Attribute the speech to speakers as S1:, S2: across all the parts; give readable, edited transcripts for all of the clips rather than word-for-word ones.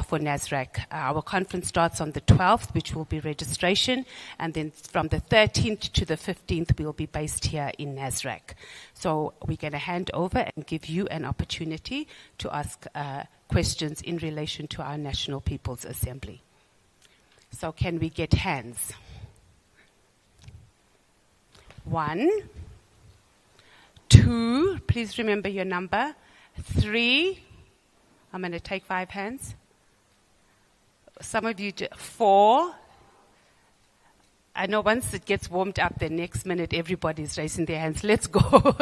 S1: for NASRAC. Our conference starts on the 12th, which will be registration, and then from the 13th to the 15th, we'll be based here in NASRAC. So we're going to hand over and give you an opportunity to ask questions in relation to our National People's Assembly. So can we get hands? 1, 2, please remember your number. 3, I'm going to take 5 hands. Some of you, 4. I know once it gets warmed up, the next minute everybody's raising their hands. Let's go.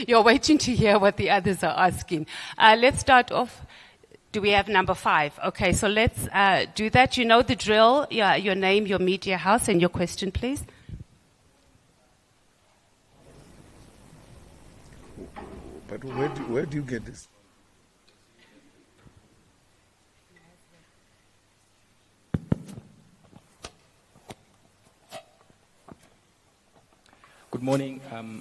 S1: You're waiting to hear what the others are asking. Let's start off. Do we have number 5? Okay, so let's do that. You know the drill. Yeah, your name, your media house, and your question, please.
S2: But where do you get this?
S3: Good morning.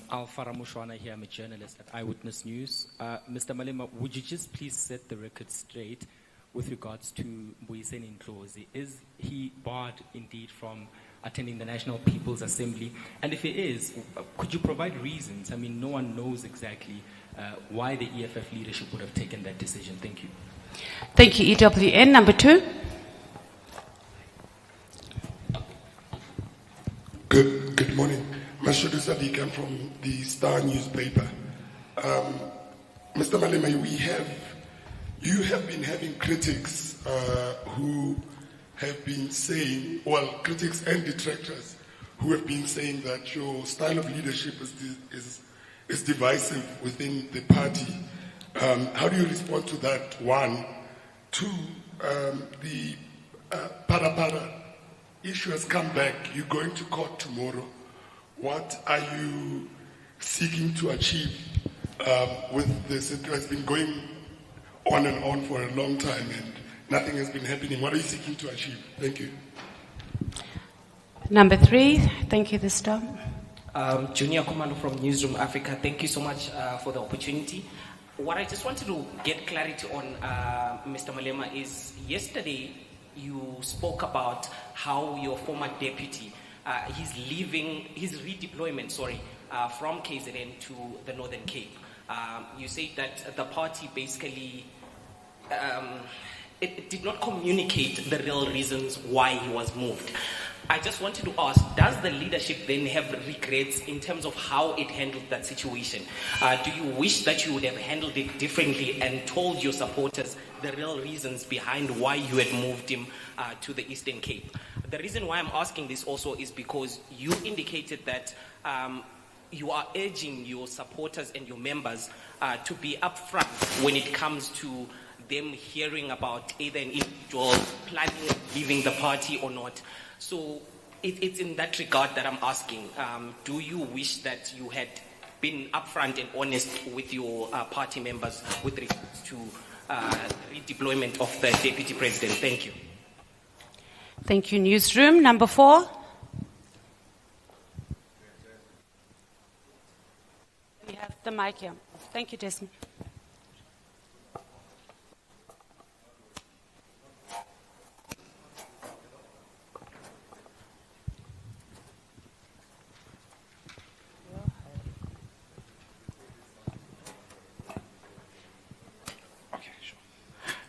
S3: Alfara Mushwana here. I'm a journalist at Eyewitness News. Mr. Malema, would you just please set the record straight with regards to Mbuyiseni Ndlozi? Is he barred indeed from attending the National People's Assembly? And if he is, could you provide reasons? I mean, no one knows exactly why the EFF leadership would have taken that decision. Thank you.
S1: Thank you, EWN. Number 2.
S4: Good morning. Mashudu Sadiq, I'm from the Star newspaper. Mr. Malema, you have been having critics who have been saying, well, critics and detractors who have been saying that your style of leadership is divisive within the party. How do you respond to that? 1. 2, the para issue has come back. You're going to court tomorrow. What are you seeking to achieve with this? It has been going on and on for a long time and nothing has been happening. What are you seeking to achieve? Thank you.
S1: Number 3. Thank you, the Star.
S5: Junior Commando from Newsroom Africa. Thank you so much for the opportunity. What I just wanted to get clarity on, Mr. Malema, is yesterday you spoke about how your former deputy his redeployment, from KZN to the Northern Cape. You said that the party basically it did not communicate the real reasons why he was moved. I just wanted to ask, does the leadership then have regrets in terms of how it handled that situation? Do you wish that you would have handled it differently and told your supporters the real reasons behind why you had moved him to the Eastern Cape? The reason why I'm asking this also is because you indicated that you are urging your supporters and your members to be upfront when it comes to them hearing about either an individual planning on leaving the party or not. So it's in that regard that I'm asking. Do you wish that you had been upfront and honest with your party members with regards to redeployment of the Deputy President? Thank you.
S1: Thank you, Newsroom. Number 4. We have the mic here. Thank you, Desmond.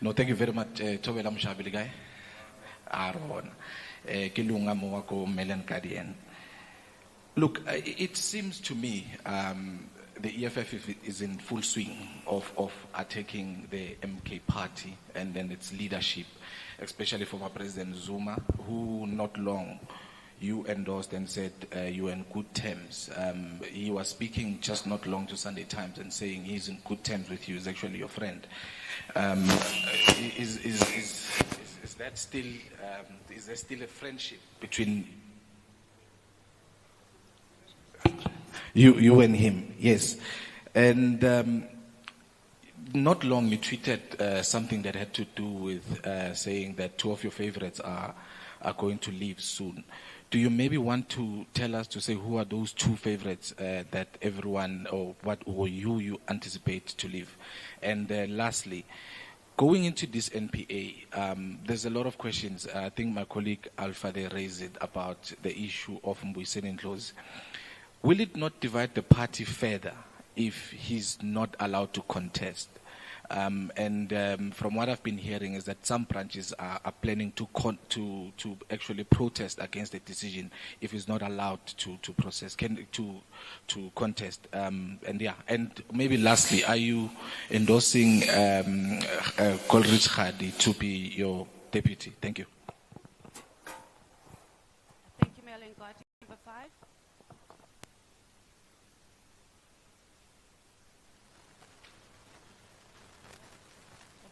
S6: No, thank you very much, Tobela Mshabili. Aaron, Kilunga Mwako Melen Kadien. Look, it seems to me the EFF is in full swing of attacking the MK party and then its leadership, especially former President Zuma, who not long you endorsed and said you were in good terms. He was speaking just not long to Sunday Times and saying he's in good terms with you, he's actually your friend. Is that still, is there still a friendship between you and him? Yes. And not long you tweeted something that had to do with saying that 2 of your favorites are going to leave soon. Do you maybe want to tell us to say who are those 2 favorites that everyone or you anticipate to leave? And lastly, going into this NPA, there's a lot of questions. I think my colleague Alfade raised it about the issue of Mbuyiseni Ndlozi. Will it not divide the party further if he's not allowed to contest? From what I've been hearing is that some branches are planning to actually protest against the decision if he's not allowed to contest. And maybe lastly, are you endorsing Coleridge Khadi to be your deputy? Thank you.
S1: Thank you, Melanie. Number 5.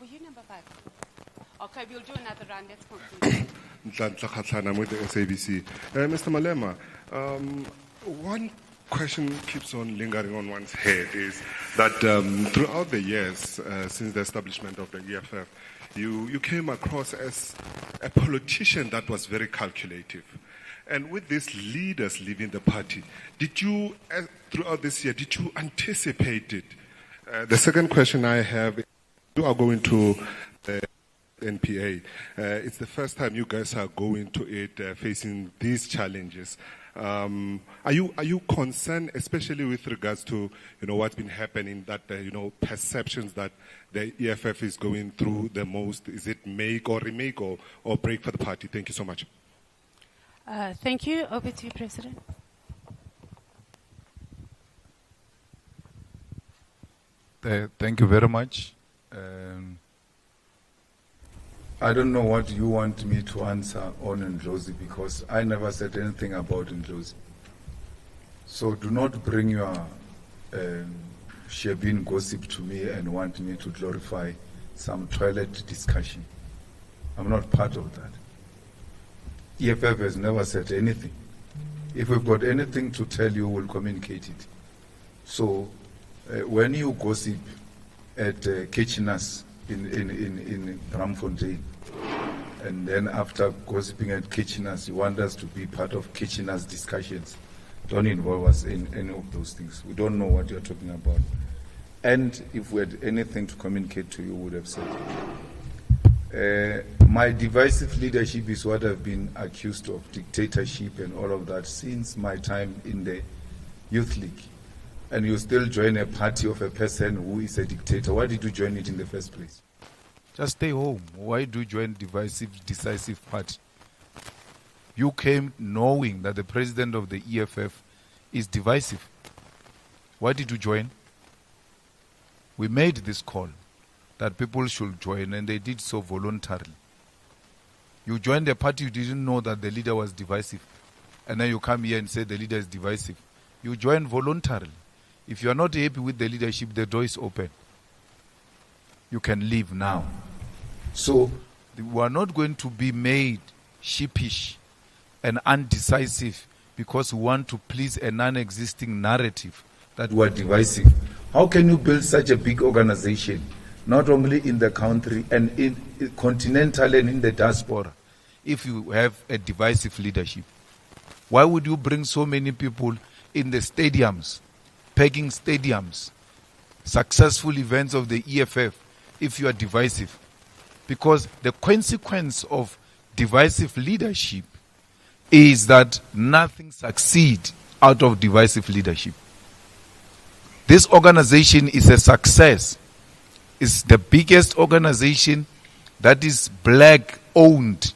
S1: Were you number 5? Okay, we'll do another round. Let's conclude.
S4: I'm with the SABC. Mr. Malema, one question keeps on lingering on one's head is that throughout the years since the establishment of the EFF, you came across as a politician that was very calculative. And with these leaders leaving the party, did you, throughout this year, did you anticipate it? The second question I have, you are going to the NPA. It's the first time you guys are going to it facing these challenges. Are you concerned, especially with regards to what's been happening, that perceptions that the EFF is going through the most? Is it make or remake or break for the party? Thank you so much.
S1: Thank you. Over to you, President.
S2: Thank you very much. I don't know what you want me to answer on Ndlozi, because I never said anything about Ndlozi. So do not bring your Shebin gossip to me and want me to glorify some toilet discussion. I'm not part of that. EFF has never said anything. If we've got anything to tell you, we'll communicate it. So when you gossip at Kitcheners in Bramfontein, and then after gossiping at Kitcheners, you want us to be part of Kitcheners discussions, don't involve us in any of those things. We don't know what you're talking about. And if we had anything to communicate to you, we would have said it. My divisive leadership is what I've been accused of, dictatorship and all of that, since my time in the Youth League. And you still join a party of a person who is a dictator. Why did you join it in the first place? Just stay home. Why do you join decisive party? You came knowing that the president of the EFF is divisive. Why did you join? We made this call that people should join, and they did so voluntarily. You joined a party, you didn't know that the leader was divisive. And then you come here and say the leader is divisive. You joined voluntarily. If you are not happy with the leadership, the door is open. You can leave now. So we are not going to be made sheepish and undecisive because we want to please a non-existing narrative that we are divisive. How can you build such a big organization, not only in the country and in continental and in the diaspora, if you have a divisive leadership? Why would you bring so many people in the stadiums, pegging stadiums, successful events of the EFF, if you are divisive? Because the consequence of divisive leadership is that nothing succeeds out of divisive leadership. This organization is a success. It's the biggest organization that is black owned.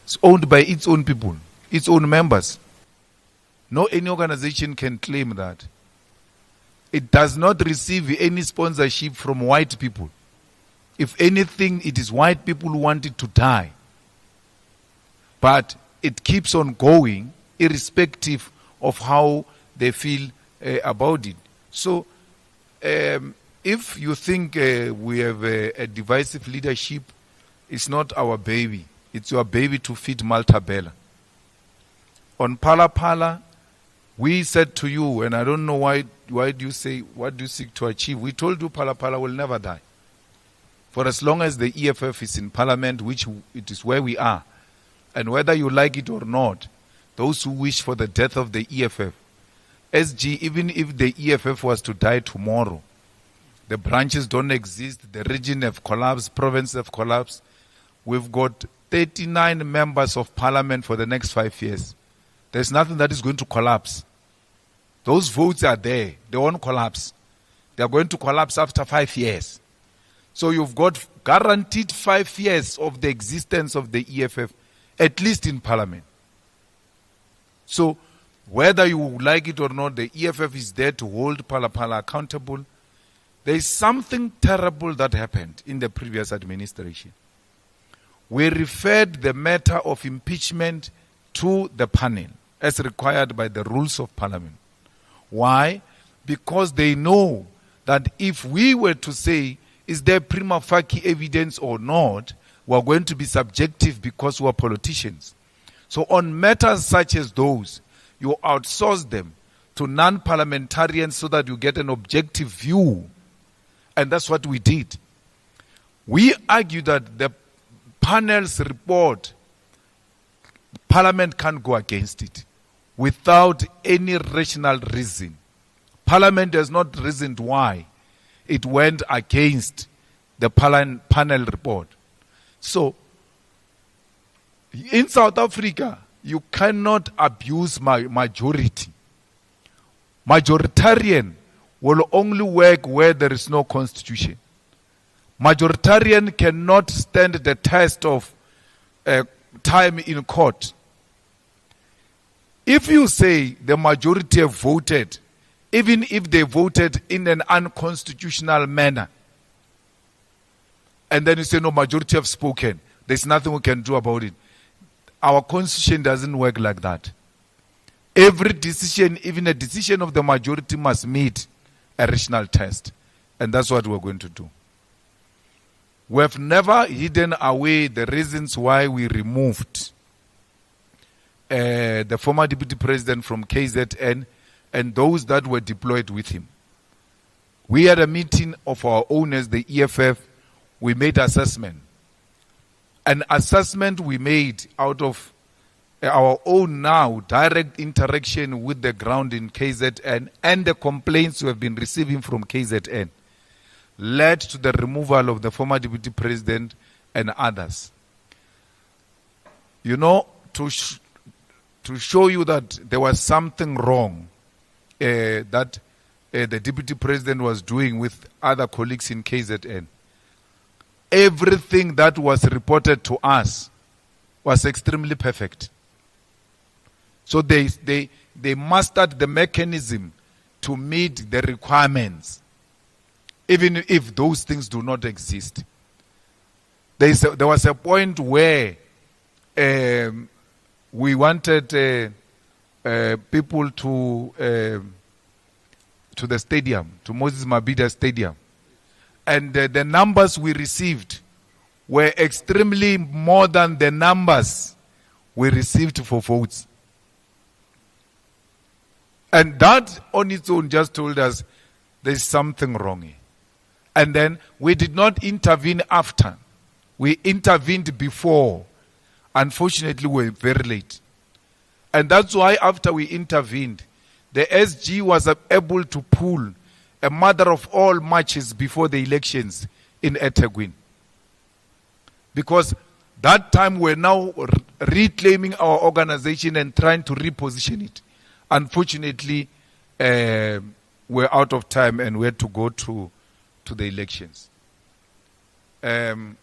S2: It's owned by its own people, its own members. No any organization can claim that. It does not receive any sponsorship from white people. If anything, it is white people who want it to die. But it keeps on going, irrespective of how they feel about it. So, if you think we have a divisive leadership, it's not our baby. It's your baby to feed Malta Bella. On Pala Pala, we said to you, and I don't know why do you say, what do you seek to achieve? We told you Pala Pala will never die. For as long as the EFF is in parliament, which it is where we are, and whether you like it or not, those who wish for the death of the EFF, SG, even if the EFF was to die tomorrow, The branches don't exist. The region have collapsed. Provinces have collapsed. We've got 39 members of parliament for the next 5 years. There's nothing that is going to collapse. Those votes are there. They won't collapse. They are going to collapse after 5 years. So you've got guaranteed 5 years of the existence of the EFF, at least in parliament. So whether you like it or not, the EFF is there to hold Phala accountable. There is something terrible that happened in the previous administration. We referred the matter of impeachment to the panel as required by the rules of parliament. Why? Because they know that if we were to say, is there prima facie evidence or not, we are going to be subjective because we are politicians. So on matters such as those, you outsource them to non-parliamentarians so that you get an objective view. And that's what we did. We argue that the panel's report, Parliament can't go against it without any rational reason. Parliament has not reasoned why it went against the panel report. So, in South Africa, you cannot abuse majority. Majoritarian will only work where there is no constitution. Majoritarian cannot stand the test of time in court. If you say the majority have voted, even if they voted in an unconstitutional manner, and then you say no, majority have spoken, there's nothing we can do about it. Our constitution doesn't work like that. Every decision, even a decision of the majority, must meet a rational test. And that's what we're going to do. We have never hidden away the reasons why we removed the former deputy president from KZN and those that were deployed with him. We had a meeting of our owners, the EFF. We made assessment. An assessment we made out of our own now direct interaction with the ground in KZN and the complaints we have been receiving from KZN led to the removal of the former deputy president and others. You know, to show you that there was something wrong that the deputy president was doing with other colleagues in KZN. Everything that was reported to us was extremely perfect. So they mastered the mechanism to meet the requirements, even if those things do not exist. There was a point where we wanted people to the stadium, to Moses Mabhida Stadium. And the numbers we received were extremely more than the numbers we received for votes. And that on its own just told us there's something wrong here. And then we did not intervene after. We intervened before. Unfortunately, we were very late. And that's why after we intervened, the SG was able to pull a mother of all matches before the elections in eThekwini. Because that time we're now reclaiming our organization and trying to reposition it. Unfortunately, we're out of time and we had to go to the elections. Me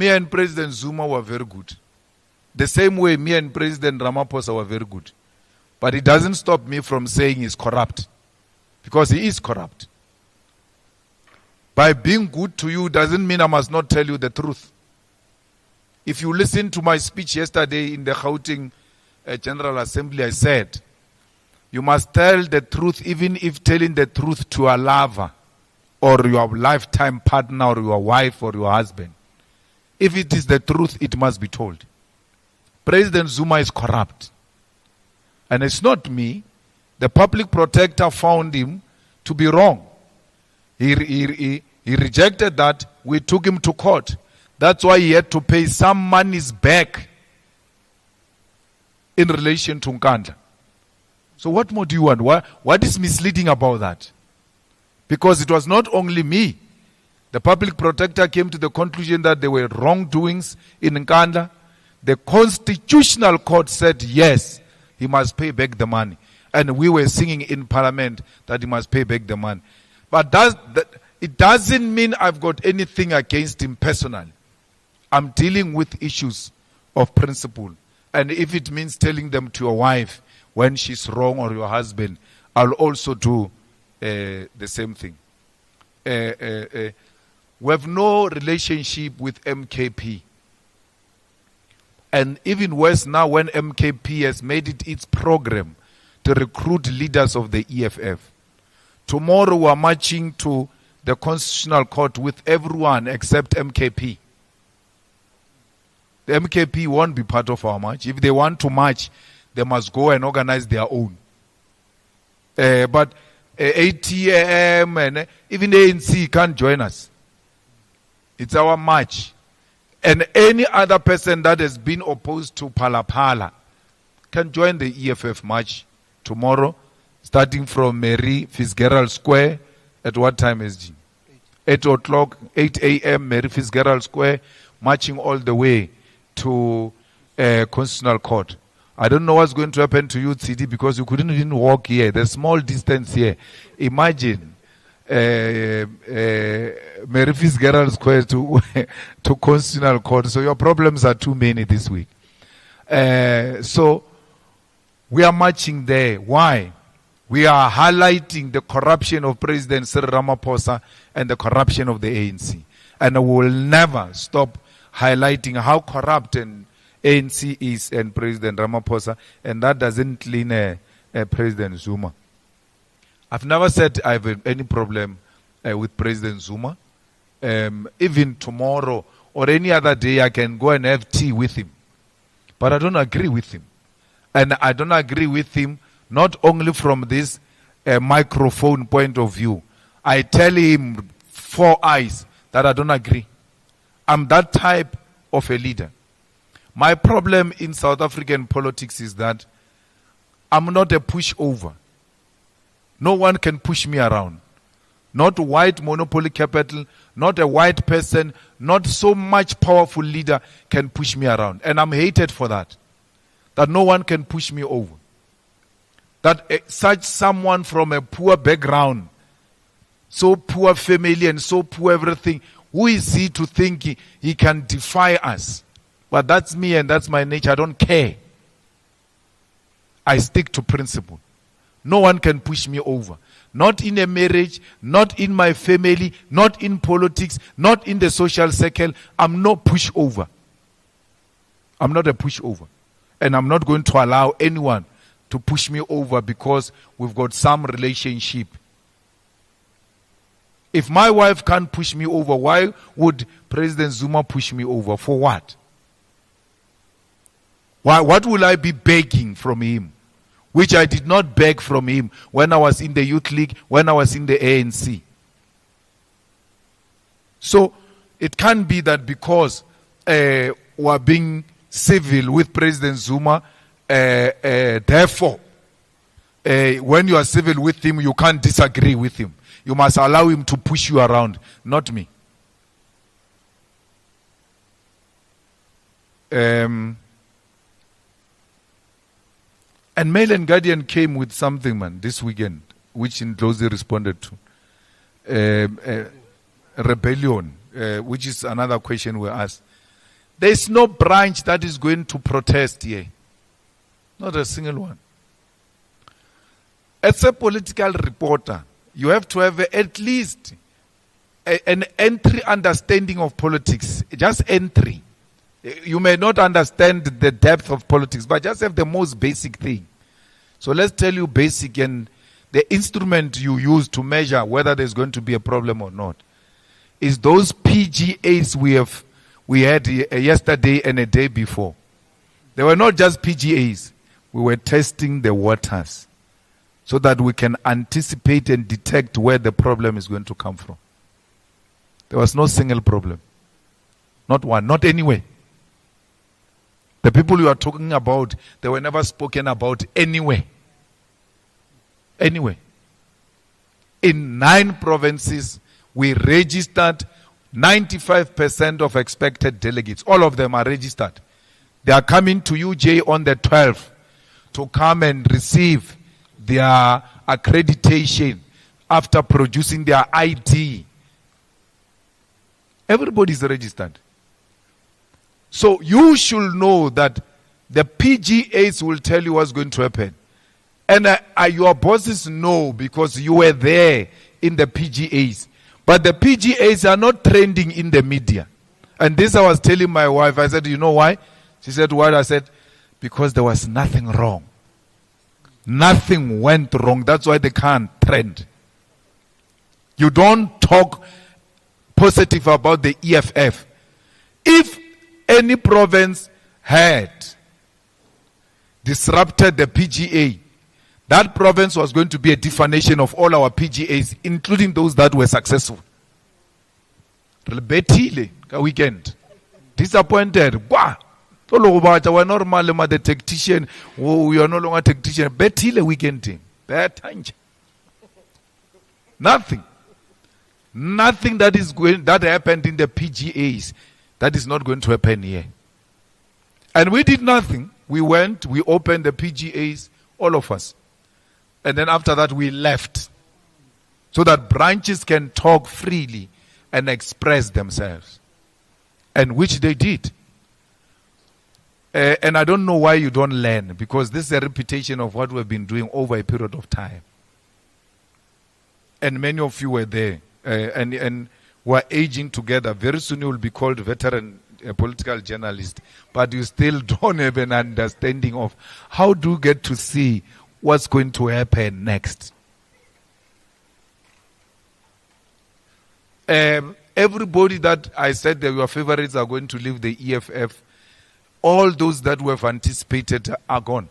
S2: and President Zuma were very good. The same way me and President Ramaphosa were very good. But it doesn't stop me from saying he's corrupt. Because he is corrupt. By being good to you doesn't mean I must not tell you the truth. If you listen to my speech yesterday in the Gauteng General Assembly, I said, you must tell the truth even if telling the truth to a lover or your lifetime partner or your wife or your husband. If it is the truth, it must be told. President Zuma is corrupt. And it's not me. The public protector found him to be wrong. He rejected that. We took him to court. That's why he had to pay some monies back in relation to Nkandla. So what more do you want? What is misleading about that? Because it was not only me. The public protector came to the conclusion that there were wrongdoings in Nkandla. The Constitutional Court said yes, he must pay back the money. And we were singing in Parliament that he must pay back the money. But it doesn't mean I've got anything against him personally. I'm dealing with issues of principle. And if it means telling them to your wife when she's wrong or your husband, I'll also do the same thing. We have no relationship with MKP. And even worse now, when MKP has made it its program to recruit leaders of the EFF. Tomorrow we are marching to the Constitutional Court with everyone except MKP. The MKP won't be part of our march. If they want to march, they must go and organize their own. But ATM and even ANC can't join us. It's our march. And any other person that has been opposed to Phala can join the EFF march tomorrow, starting from Mary Fitzgerald Square. At what time is it? 8 o'clock, 8 a.m. Mary Fitzgerald Square, marching all the way to Constitutional Court. I don't know what's going to happen to you, CD, because you couldn't even walk here. There's small distance here. Imagine Mary Fitzgerald Square to Constitutional Court. So your problems are too many this week. So we are marching there. Why? We are highlighting the corruption of President Cyril Ramaphosa and the corruption of the ANC. And we will never stop highlighting how corrupt and ANC is and President Ramaphosa, and that doesn't clean President Zuma. I've never said I have any problem with President Zuma. Even tomorrow or any other day I can go and have tea with him. But I don't agree with him. And I don't agree with him not only from this microphone point of view. I tell him 4 eyes that I don't agree. I'm that type of a leader. My problem in South African politics is that I'm not a pushover. No one can push me around. Not white monopoly capital, not a white person, not so much powerful leader can push me around. And I'm hated for that. That no one can push me over. That such someone from a poor background, so poor family and so poor everything, who is he to think he can defy us? But that's me and that's my nature. I don't care. I stick to principle. No one can push me over. Not in a marriage, not in my family, not in politics, not in the social circle. I'm no pushover. I'm not a pushover. And I'm not going to allow anyone to push me over because we've got some relationship. If my wife can't push me over, why would President Zuma push me over? For what? Why? What will I be begging from him? Which I did not beg from him when I was in the Youth League, when I was in the ANC. So it can't be that because we are being civil with President Zuma, therefore, when you are civil with him, you can't disagree with him. You must allow him to push you around, not me. And Mail and Guardian came with something, man, this weekend, which Ndlozi responded to. Rebellion, which is another question we asked. There is no branch that is going to protest here. Not a single one. As a political reporter, you have to have at least an entry understanding of politics. Just entry. You may not understand the depth of politics, but just have the most basic thing. So let's tell you basic, and the instrument you use to measure whether there's going to be a problem or not is those PGAs we had yesterday and a day before. They were not just PGAs. We were testing the waters so that we can anticipate and detect where the problem is going to come from. There was no single problem. Not one, not anywhere. The people you are talking about, they were never spoken about anywhere. Anyway. In 9 provinces, we registered 95% of expected delegates. All of them are registered. They are coming to UJ on the 12th to come and receive their accreditation after producing their ID. Everybody is registered. So you should know that the PGAs will tell you what's going to happen. And your bosses know because you were there in the PGAs. But the PGAs are not trending in the media. And this I was telling my wife. I said, you know why? She said, what? I said, because there was nothing wrong. Nothing went wrong. That's why they can't trend. You don't talk positive about the EFF. If any province had disrupted the PGA, that province was going to be a defamation of all our PGAs, including those that were successful. Betile, weekend. Disappointed. We're normal, the tactician. We are no longer tactician. Betile weekend team. Nothing. Nothing that happened in the PGAs that is not going to happen here. And we did nothing. We went, we opened the PGAs, all of us. And then after that we left. So that branches can talk freely and express themselves. And which they did. And I don't know why you don't learn, because this is a repetition of what we've been doing over a period of time. And many of you were there. And we're aging together. Very soon you will be called veteran political journalist. But you still don't have an understanding of how do you get to see what's going to happen next. Everybody that I said that your favorites are going to leave the EFF, all those that we have anticipated are gone.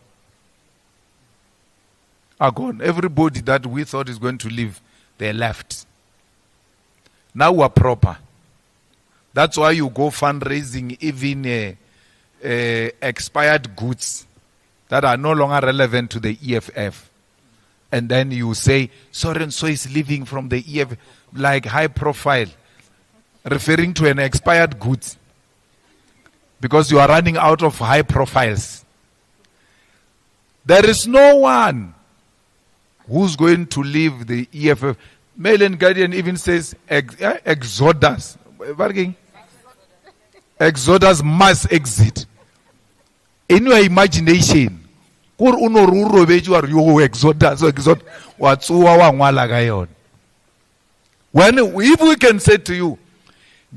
S2: Are gone. Everybody that we thought is going to leave, they left. Now we're proper. That's why you go fundraising even expired goods that are no longer relevant to the EFF. And then you say, so and so is leaving from the EFF, like high profile, referring to an expired goods. Because you are running out of high profiles. There is no one who's going to leave the EFF. Mail and Guardian even says Exodus. Exodus must exit. In your imagination, if we can say to you,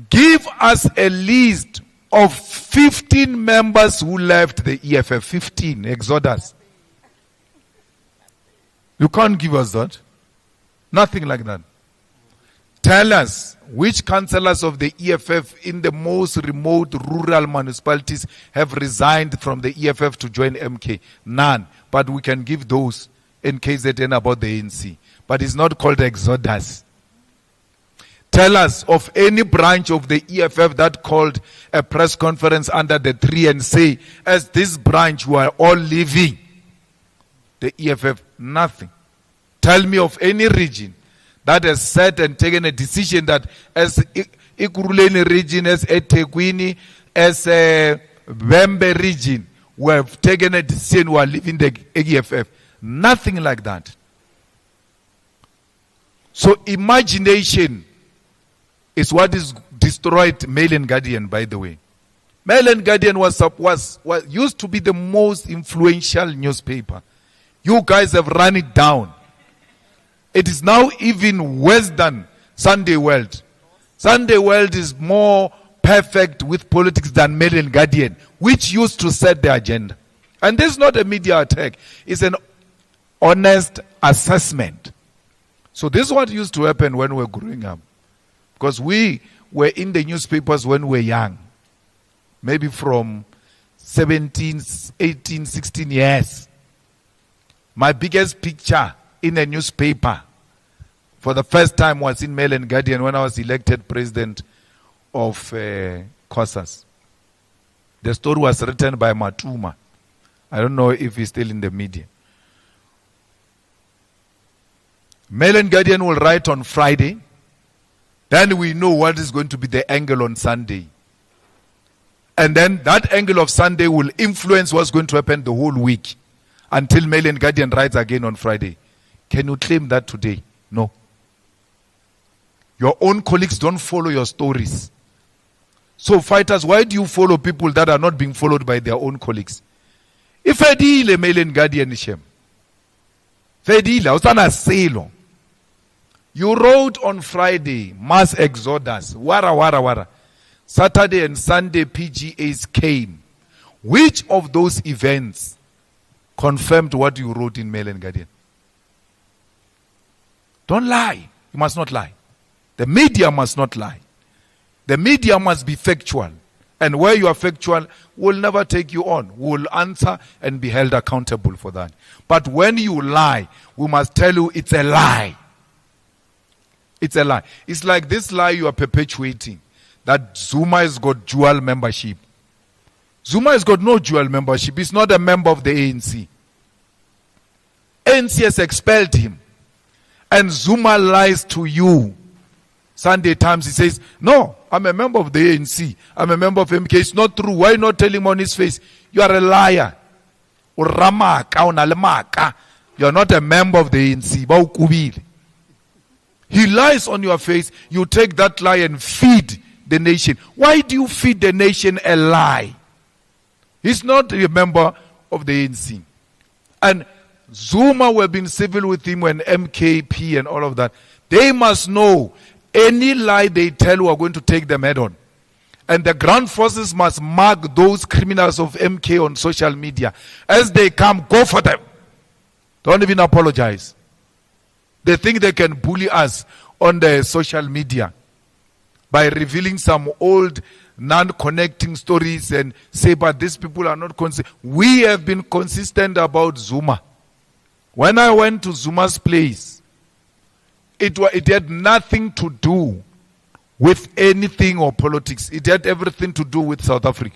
S2: give us a list of 15 members who left the EFF, 15, Exodus. You can't give us that. Nothing like that. Tell us which councillors of the EFF in the most remote rural municipalities have resigned from the EFF to join MK. None. But we can give those in KZN about the ANC. But it's not called Exodus. Tell us of any branch of the EFF that called a press conference under the tree and say, as this branch we are all leaving the EFF. Nothing. Tell me of any region that has said and taken a decision that as Ikuruleni region, as eThekwini, as a Wembe region, we have taken a decision we are leaving the EFF. Nothing like that. So imagination is what is destroyed Mail and Guardian, by the way. Mail and Guardian was used to be the most influential newspaper. You guys have run it down. It is now even worse than Sunday World. Sunday World is more perfect with politics than Mail and Guardian, which used to set the agenda. And this is not a media attack. It's an honest assessment. So this is what used to happen when we were growing up. Because we were in the newspapers when we were young. Maybe from 17, 18, 16 years. My biggest picture in a newspaper for the first time was in Mail and Guardian when I was elected president of COSAS. The story was written by Matuma. I don't know if he's still in the media. Mail and Guardian will write on Friday. Then we know what is going to be the angle on Sunday. And then that angle of Sunday will influence what's going to happen the whole week until Mail and Guardian writes again on Friday. Can you claim that today? No. Your own colleagues don't follow your stories. So fighters, why do you follow people that are not being followed by their own colleagues? If I deal a Mail and Guardian shem. You wrote on Friday, mass exodus, wara. Saturday and Sunday PGAs came. Which of those events confirmed what you wrote in Mail and Guardian? Don't lie. You must not lie. The media must not lie. The media must be factual. And where you are factual, we'll never take you on. We'll answer and be held accountable for that. But when you lie, we must tell you it's a lie. It's a lie. It's like this lie you are perpetuating, that Zuma has got dual membership. Zuma has got no dual membership. He's not a member of the ANC. ANC has expelled him. And Zuma lies to you. Sunday Times, he says, no, I'm a member of the ANC. I'm a member of MK. It's not true. Why not tell him on his face? You are a liar. You are not a member of the ANC. He lies on your face. You take that lie and feed the nation. Why do you feed the nation a lie? He's not a member of the ANC. And Zuma will be civil with him when MKP and all of that. They must know any lie they tell, we are going to take them head on. And the ground forces must mark those criminals of MK on social media. As they come, go for them. Don't even apologize. They think they can bully us on the social media by revealing some old non-connecting stories and say, but these people are not consistent. We have been consistent about Zuma. When I went to Zuma's place, it had nothing to do with anything or politics. It had everything to do with South Africa.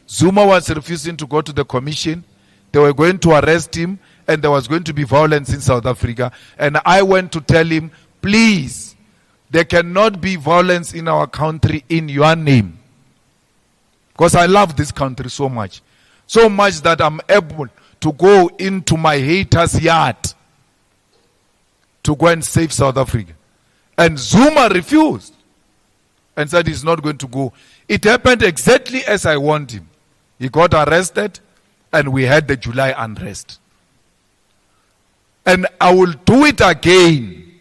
S2: Zuma was refusing to go to the commission. They were going to arrest him, and there was going to be violence in South Africa. And I went to tell him, please, there cannot be violence in our country in your name. Because I love this country so much. So much that I'm able to go into my haters' yard to go and save South Africa. And Zuma refused and said he's not going to go. It happened exactly as I want him. He got arrested and we had the July unrest. And I will do it again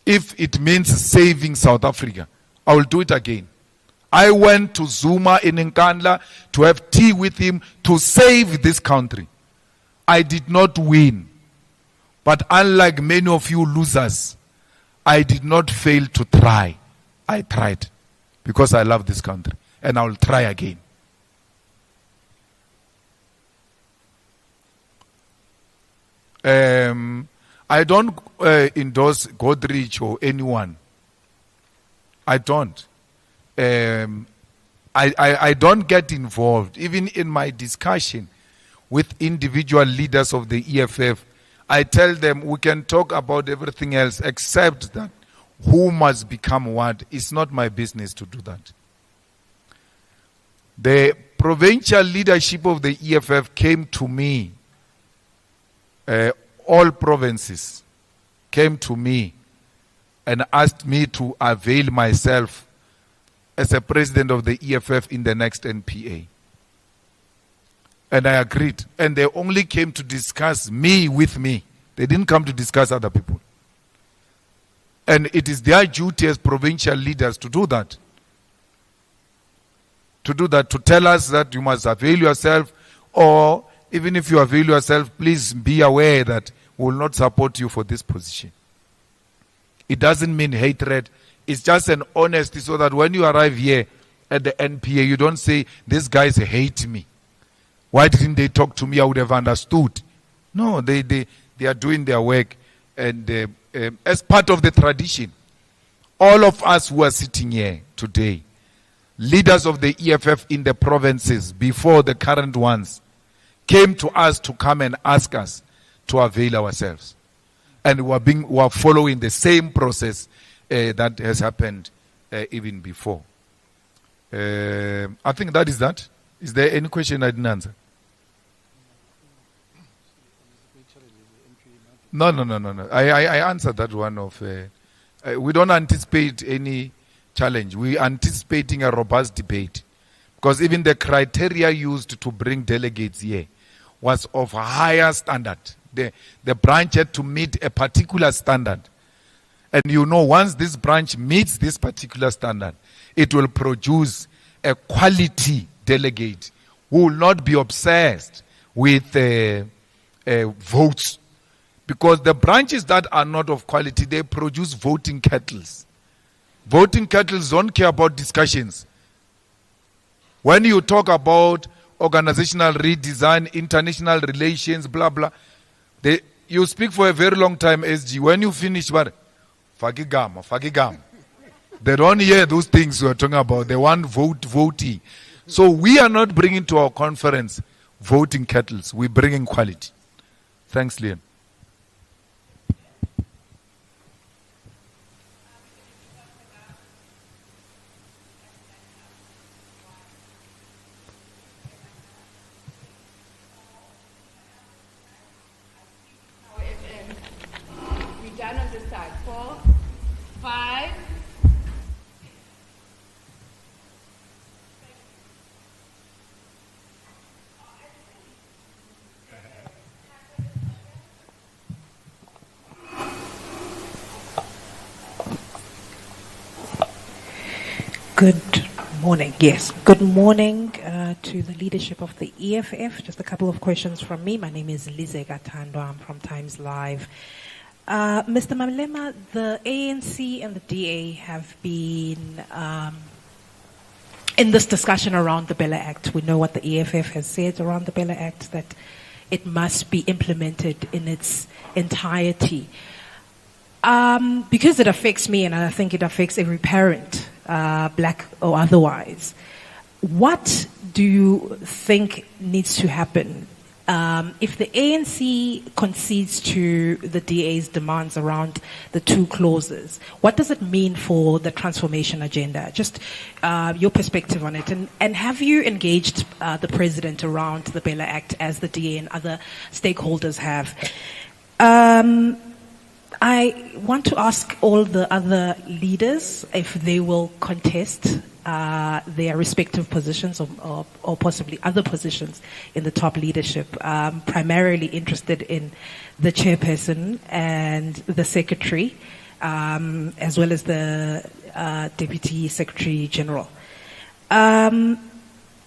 S2: if it means saving South Africa. I will do it again. I went to Zuma in Nkandla to have tea with him to save this country. I did not win. But unlike many of you losers, I did not fail to try. I tried because I love this country and I will try again. I don't endorse Godrich or anyone. I don't. I don't get involved. Even in my discussion with individual leaders of the EFF, I tell them we can talk about everything else except that who must become what. It's not my business to do that. The provincial leadership of the EFF came to me, all provinces came to me and asked me to avail myself as a president of the EFF in the next NPA. And I agreed. And they only came to discuss me with me. They didn't come to discuss other people. And it is their duty as provincial leaders to do that. To do that, to tell us that you must avail yourself, or even if you avail yourself, please be aware that we will not support you for this position. It doesn't mean hatred. It's just an honesty so that when you arrive here at the NPA, you don't say, these guys hate me. Why didn't they talk to me? I would have understood. No, they are doing their work. And as part of the tradition, all of us who are sitting here today, leaders of the EFF in the provinces before the current ones, came to us to come and ask us to avail ourselves. and who are following the same process that has happened even before. I think that is that. Is there any question I didn't answer? No. I answered that one of. We don't anticipate any challenge. We're anticipating a robust debate, because even the criteria used to bring delegates here was of a higher standard. The branch had to meet a particular standard. And once this branch meets this particular standard, it will produce a quality delegate who will not be obsessed with votes. Because the branches that are not of quality, they produce voting kettles. Voting kettles don't care about discussions. When you talk about organizational redesign, international relations, blah, blah, you speak for a very long time, SG. When you finish, Fagigam. They don't hear those things we're talking about. They want voting. So we are not bringing to our conference voting kettles. We're bringing quality. Thanks, Liam.
S1: Down on this side. 4, 5.
S7: Good morning. Yes. Good morning to the leadership of the EFF. Just a couple of questions from me. My name is Lizega Tando. I'm from Times Live. Mr. Malema, the ANC and the DA have been in this discussion around the Bella Act. We know what the EFF has said around the Bella Act, that it must be implemented in its entirety. Because it affects me, and I think it affects every parent, black or otherwise, what do you think needs to happen? If the ANC concedes to the DA's demands around the two clauses, what does it mean for the transformation agenda? Just your perspective on it. And have you engaged the president around the Bella Act as the DA and other stakeholders have? I want to ask all the other leaders if they will contest their respective positions or possibly other positions in the top leadership. Primarily interested in the chairperson and the secretary, as well as the deputy secretary general. Mr.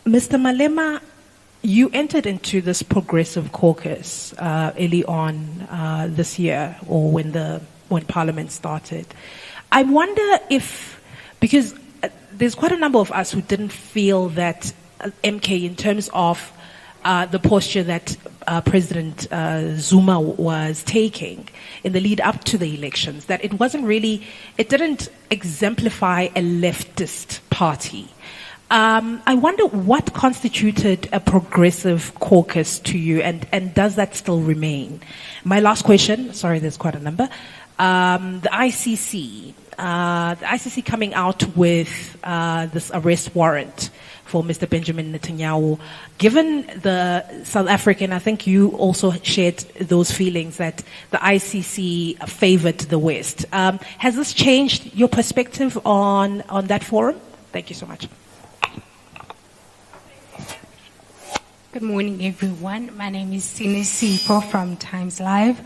S7: Malema, you entered into this progressive caucus early on this year, or when Parliament started. I wonder if, because there's quite a number of us who didn't feel that MK, in terms of the posture that President Zuma was taking in the lead up to the elections, that it didn't exemplify a leftist party. I wonder what constituted a progressive caucus to you, and does that still remain? My last question, sorry, there's quite a number. The ICC coming out with this arrest warrant for Mr. Benjamin Netanyahu. Given the South African, I think you also shared those feelings that the ICC favored the West. Has this changed your perspective on that forum? Thank you so much.
S8: Good morning, everyone. My name is Sine Sipho from Times Live.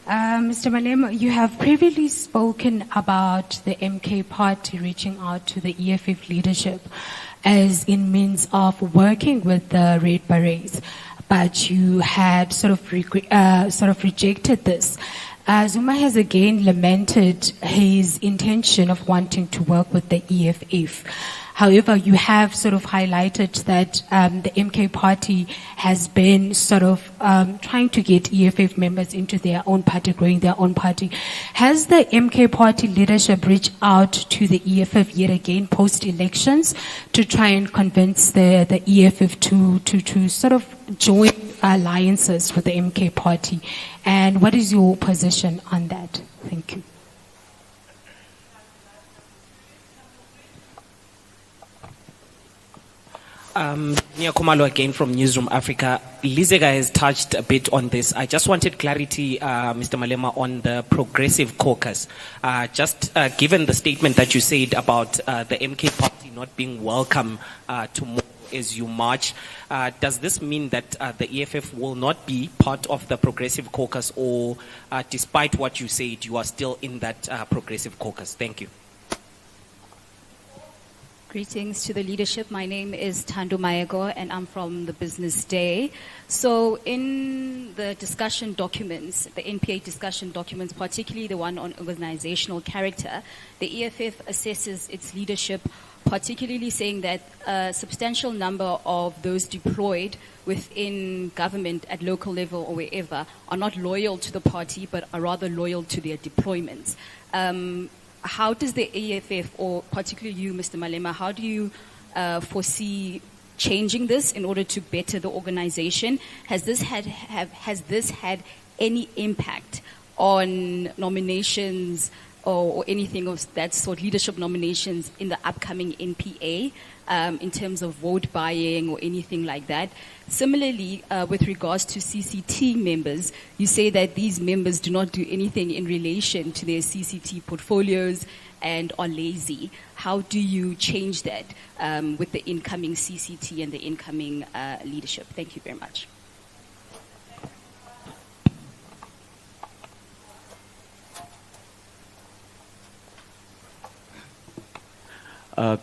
S8: Mr. Malema, you have previously spoken about the MK party reaching out to the EFF leadership as in means of working with the Red Berets, but you had sort of rejected this. Zuma has again lamented his intention of wanting to work with the EFF. However, you have sort of highlighted that the MK party has been sort of trying to get EFF members into their own party, growing their own party. Has the MK party leadership reached out to the EFF yet again post-elections to try and convince the EFF to sort of join alliances with the MK party? And what is your position on that? Thank you.
S5: Nia Kumalo again from Newsroom Africa. Lizega has touched a bit on this. I just wanted clarity, Mr. Malema, on the Progressive Caucus. Given the statement that you said about the MK party not being welcome to more as you march, does this mean that the EFF will not be part of the Progressive Caucus, or despite what you said, you are still in that Progressive Caucus? Thank you.
S9: Greetings to the leadership. My name is Thando Maego and I'm from the Business Day. So in the discussion documents, the NPA discussion documents, particularly the one on organizational character, the EFF assesses its leadership, particularly saying that a substantial number of those deployed within government at local level or wherever are not loyal to the party but are rather loyal to their deployments. How does the EFF, or particularly you, Mr. Malema, how do you foresee changing this in order to better the organization? Has this had any impact on nominations or anything of that sort, leadership nominations in the upcoming NPA, in terms of vote buying or anything like that? Similarly, with regards to CCT members, you say that these members do not do anything in relation to their CCT portfolios and are lazy. How do you change that with the incoming CCT and the incoming leadership? Thank you very much.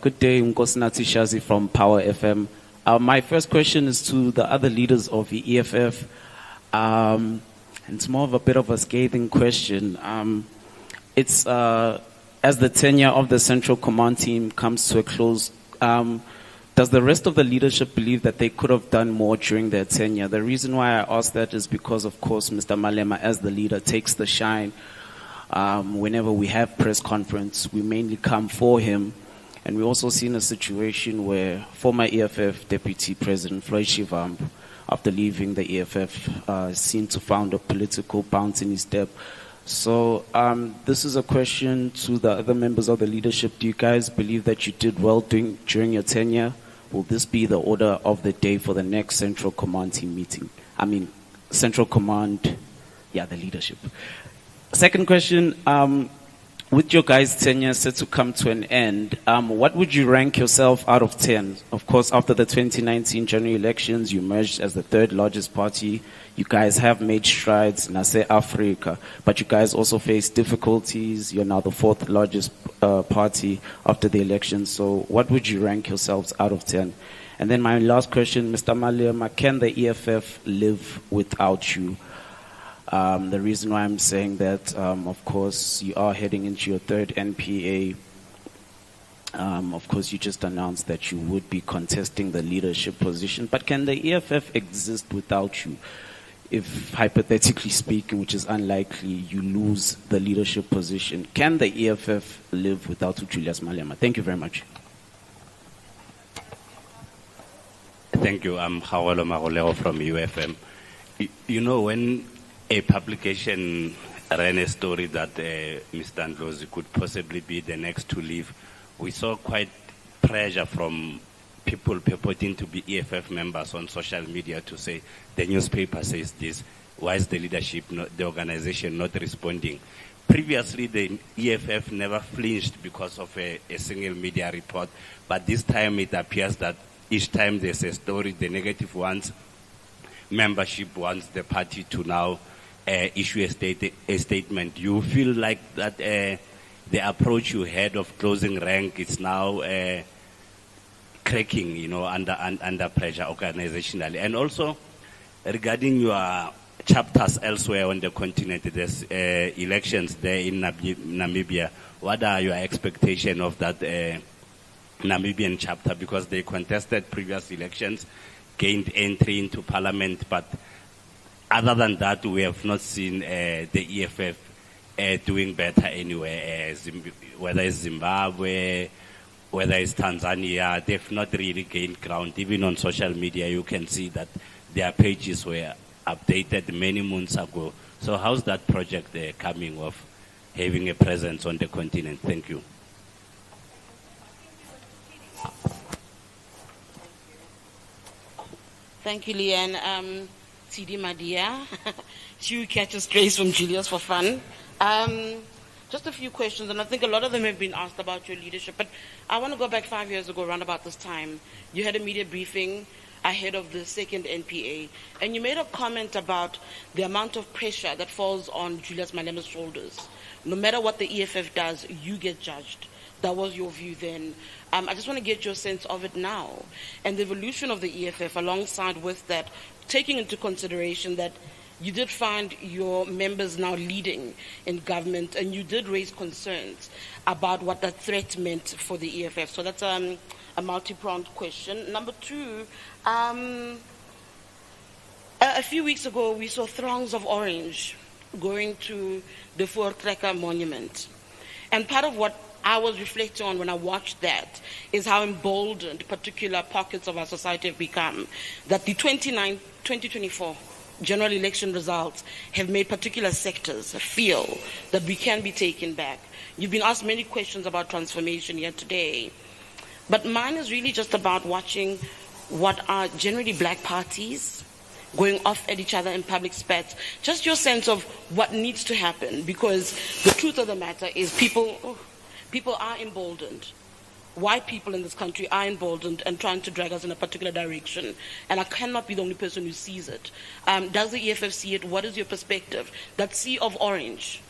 S10: Good day, Nkosinathi Shazi from Power FM. My first question is to the other leaders of the EFF. And it's more of a bit of a scathing question. As the tenure of the Central Command team comes to a close, does the rest of the leadership believe that they could have done more during their tenure? The reason why I ask that is because, of course, Mr. Malema, as the leader, takes the shine. Whenever we have press conference, we mainly come for him. And we also seen a situation where former EFF Deputy President Floyd Shivambu, after leaving the EFF, seemed to found a political bounce in his step. So this is a question to the other members of the leadership. Do you guys believe that you did well during your tenure? Will this be the order of the day for the next Central Command team meeting? Central Command, the leadership. Second question, with your guys' tenure set to come to an end, what would you rank yourself out of 10? Of course, after the 2019 general elections, you emerged as the third largest party. You guys have made strides in Africa, but you guys also face difficulties. You're now the fourth largest party after the election. So what would you rank yourselves out of 10? And then my last question, Mr. Malema, can the EFF live without you? The reason why I'm saying that, of course, you are heading into your third NPA. Of course, you just announced that you would be contesting the leadership position. But can the EFF exist without you? If, hypothetically speaking, which is unlikely, you lose the leadership position, can the EFF live without Julius Malema? Thank you very much.
S11: Thank you. I'm Hawalo Magoleo from UFM. You know, when a publication ran a story that Mr. Ndlozi could possibly be the next to leave, we saw quite pressure from people purporting to be EFF members on social media to say, the newspaper says this, why is the leadership, the organization not responding? Previously, the EFF never flinched because of a single media report, but this time it appears that each time there's a story, the negative ones, membership wants the party to now issue a statement. You feel like that the approach you had of closing rank is now cracking, under pressure organizationally. And also, regarding your chapters elsewhere on the continent, there's elections there in Namibia. What are your expectations of that Namibian chapter because they contested previous elections, gained entry into parliament, but other than that, we have not seen the EFF doing better anywhere, whether it's Zimbabwe, whether it's Tanzania. They've not really gained ground. Even on social media, you can see that their pages were updated many months ago. So how's that project coming of having a presence on the continent? Thank you.
S12: Thank you, Leanne. TD Madia. She catches strays from Julius for fun. Just a few questions, and I think a lot of them have been asked about your leadership, but I want to go back 5 years ago, around about this time. You had a media briefing ahead of the second NPA, and you made a comment about the amount of pressure that falls on Julius Malema's shoulders. No matter what the EFF does, you get judged. That was your view then. I just want to get your sense of it now, and the evolution of the EFF alongside with that, taking into consideration that you did find your members now leading in government, and you did raise concerns about what that threat meant for the EFF. So that's a multi-pronged question. Number two, a few weeks ago, we saw throngs of orange going to the Voortrekker monument. And part of what I was reflecting on when I watched that is how emboldened particular pockets of our society have become. That the 2024 general election results have made particular sectors feel that we can be taken back. You've been asked many questions about transformation here today, but mine is really just about watching what are generally black parties going off at each other in public spats. Just your sense of what needs to happen, because the truth of the matter is people are emboldened. White people in this country are emboldened and trying to drag us in a particular direction. And I cannot be the only person who sees it. Does the EFF see it? What is your perspective? That sea of orange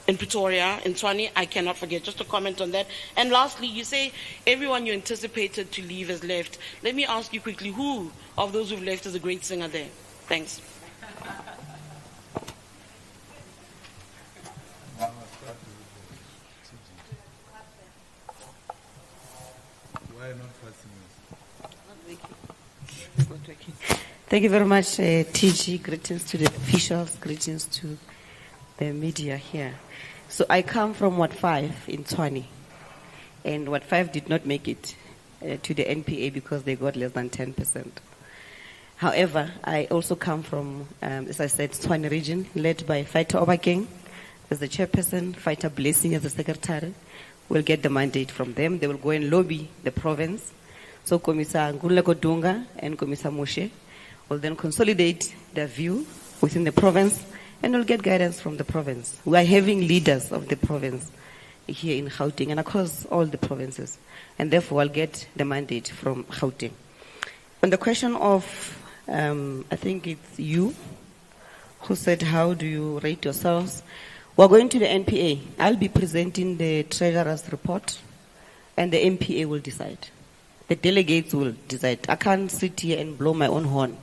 S12: in Pretoria, in Tshwane, I cannot forget. Just a comment on that. And lastly, you say everyone you anticipated to leave has left. Let me ask you quickly, who of those who've left is a great singer there? Thanks.
S13: Thank you very much, TG. Greetings to the officials, greetings to the media here. So I come from Ward 5 in Tshwane, and Ward 5 did not make it to the NPA because they got less than 10%. However, I also come from, as I said, Tshwane region, led by Fighter Obakeng as the chairperson, Fighter Blessing as the secretary. We'll get the mandate from them. They will go and lobby the province. So Commissar Nguleko Dunga and Commissar Moshe will then consolidate their view within the province, and will get guidance from the province. We are having leaders of the province here in Gauteng and across all the provinces, and therefore I'll get the mandate from Gauteng. On the question of, I think it's you who said, how do you rate yourselves? We're going to the NPA. I'll be presenting the Treasurer's report, and the NPA will decide. The delegates will decide. I can't sit here and blow my own horn.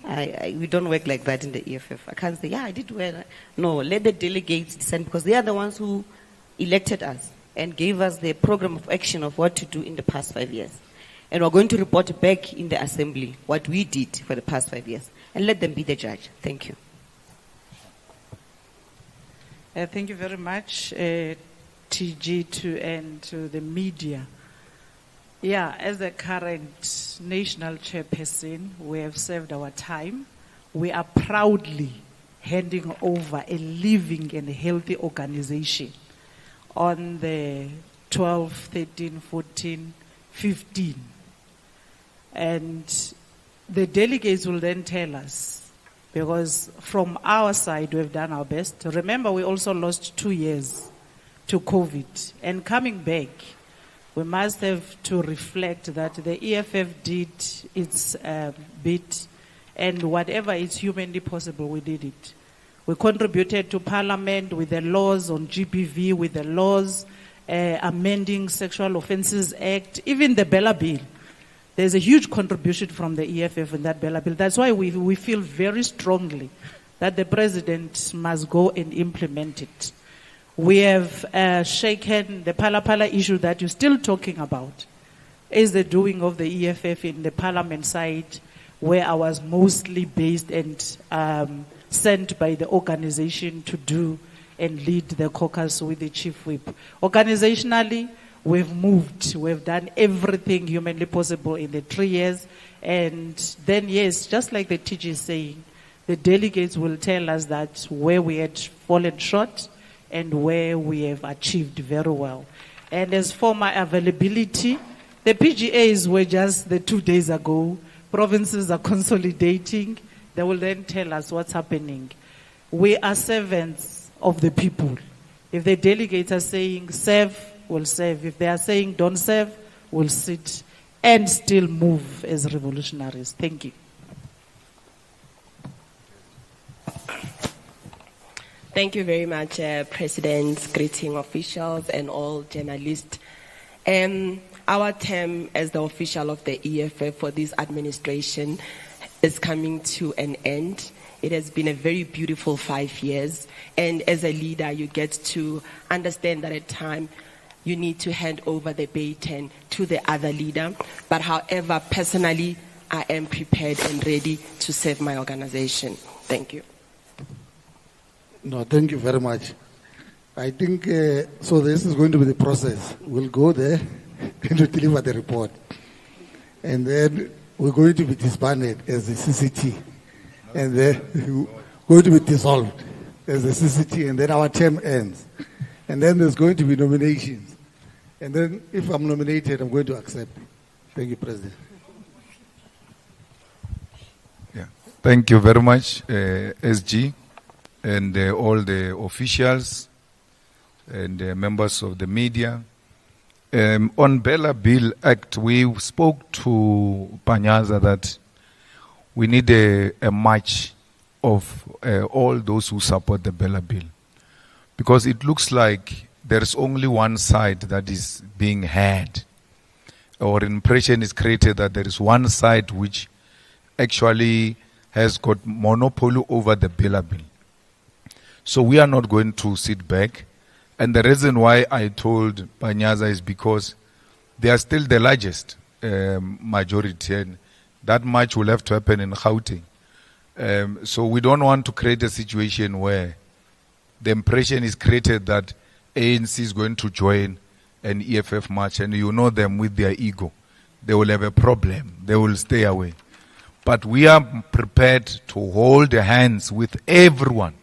S13: We don't work like that in the EFF. I can't say, yeah, I did well. No, let the delegates decide, because they are the ones who elected us and gave us the program of action of what to do in the past 5 years. And we're going to report back in the assembly what we did for the past 5 years. And let them be the judge. Thank you.
S14: Thank you very much, TG, and to the media. Yeah, as a current national chairperson, we have served our time. We are proudly handing over a living and healthy organization on the 12, 13, 14, 15. And the delegates will then tell us, because from our side, we've done our best. Remember, we also lost 2 years to COVID. And coming back, we must have to reflect that the EFF did its bit, and whatever is humanly possible, we did it. We contributed to Parliament with the laws on GBV, with the laws amending Sexual Offences Act, even the Bella Bill. There's a huge contribution from the EFF in that Bella Bill. That's why we feel very strongly that the President must go and implement it. We have shaken the Pala issue that you're still talking about. is the doing of the EFF in the parliament side, where I was mostly based and sent by the organization to do and lead the caucus with the chief whip. Organizationally, we've moved, we've done everything humanly possible in the 3 years. And then, yes, just like the TG is saying, the delegates will tell us that where we had fallen short and where we have achieved very well. And as for my availability, the PGAs were just the 2 days ago. Provinces are consolidating. They will then tell us what's happening. We are servants of the people. If the delegates are saying serve, we'll serve. If they are saying don't serve, we'll sit and still move as revolutionaries. Thank you.
S15: Thank you very much, President, greeting officials and all journalists. Our term as the official of the EFF for this administration is coming to an end. It has been a very beautiful 5 years. And as a leader, you get to understand that at times you need to hand over the baton to the other leader. But however, personally, I am prepared and ready to serve my organization. Thank you.
S16: No, thank you very much. I think, so this is going to be the process. We'll go there and deliver the report. And then we're going to be disbanded as the CCT. And then we're going to be dissolved as the CCT, and then our term ends. And then there's going to be nominations. And then if I'm nominated, I'm going to accept. Thank you, President.
S2: Yeah. Thank you very much, SG, and all the officials and members of the media. On Bella Bill Act, we spoke to Panyaza that we need a march of all those who support the Bella Bill, because it looks like there's only one side that is being heard, or impression is created that there is one side which actually has got monopoly over the Bella Bill. So we are not going to sit back. And the reason why I told Panyaza is because they are still the largest majority, and that march will have to happen in Gauteng. So we don't want to create a situation where the impression is created that ANC is going to join an EFF march, and you know them with their ego. They will have a problem. They will stay away. But we are prepared to hold hands with everyone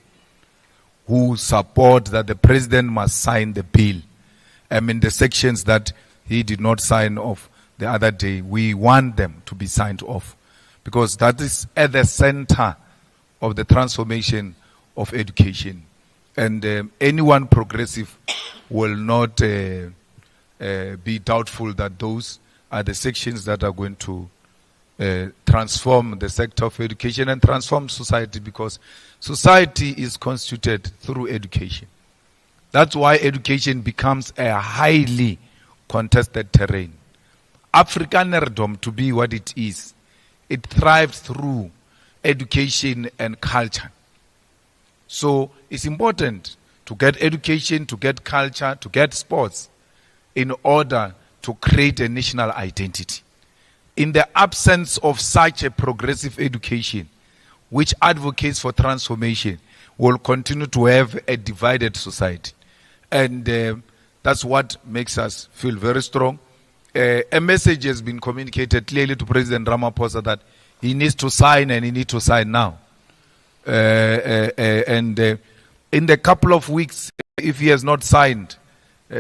S2: who support that the president must sign the bill. I mean, the sections that he did not sign off the other day, we want them to be signed off, because that is at the center of the transformation of education. And anyone progressive will not be doubtful that those are the sections that are going to transform the sector of education and transform society, because society is constituted through education. That's why education becomes a highly contested terrain. Afrikanerdom, to be what it is, it thrives through education and culture. So it's important to get education, to get culture, to get sports in order to create a national identity. In the absence of such a progressive education, which advocates for transformation, we'll continue to have a divided society. And that's what makes us feel very strong. A message has been communicated clearly to President Ramaphosa that he needs to sign, and he needs to sign now. And in the couple of weeks, if he has not signed,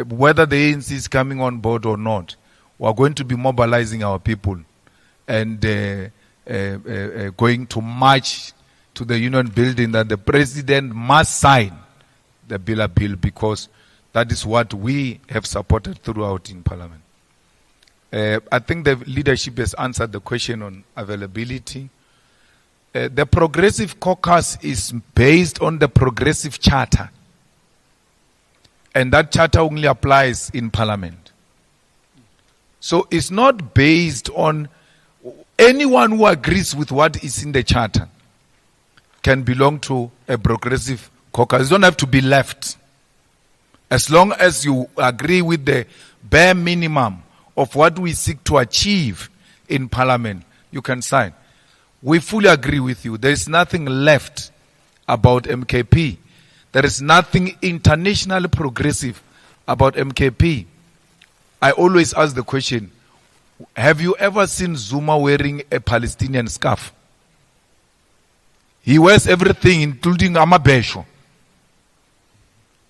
S2: whether the ANC is coming on board or not, we are going to be mobilizing our people and going to march to the union building that the president must sign the Bella Bill, because that is what we have supported throughout in Parliament. I think the leadership has answered the question on availability. The Progressive Caucus is based on the Progressive Charter, and that charter only applies in Parliament. So it's not based on anyone who agrees with what is in the charter can belong to a Progressive Caucus. You don't have to be left. As long as you agree with the bare minimum of what we seek to achieve in Parliament, you can sign. We fully agree with you. There is nothing left about MKP. There is nothing internationally progressive about MKP. I always ask the question, have you ever seen Zuma wearing a Palestinian scarf? He wears everything, including amabesho.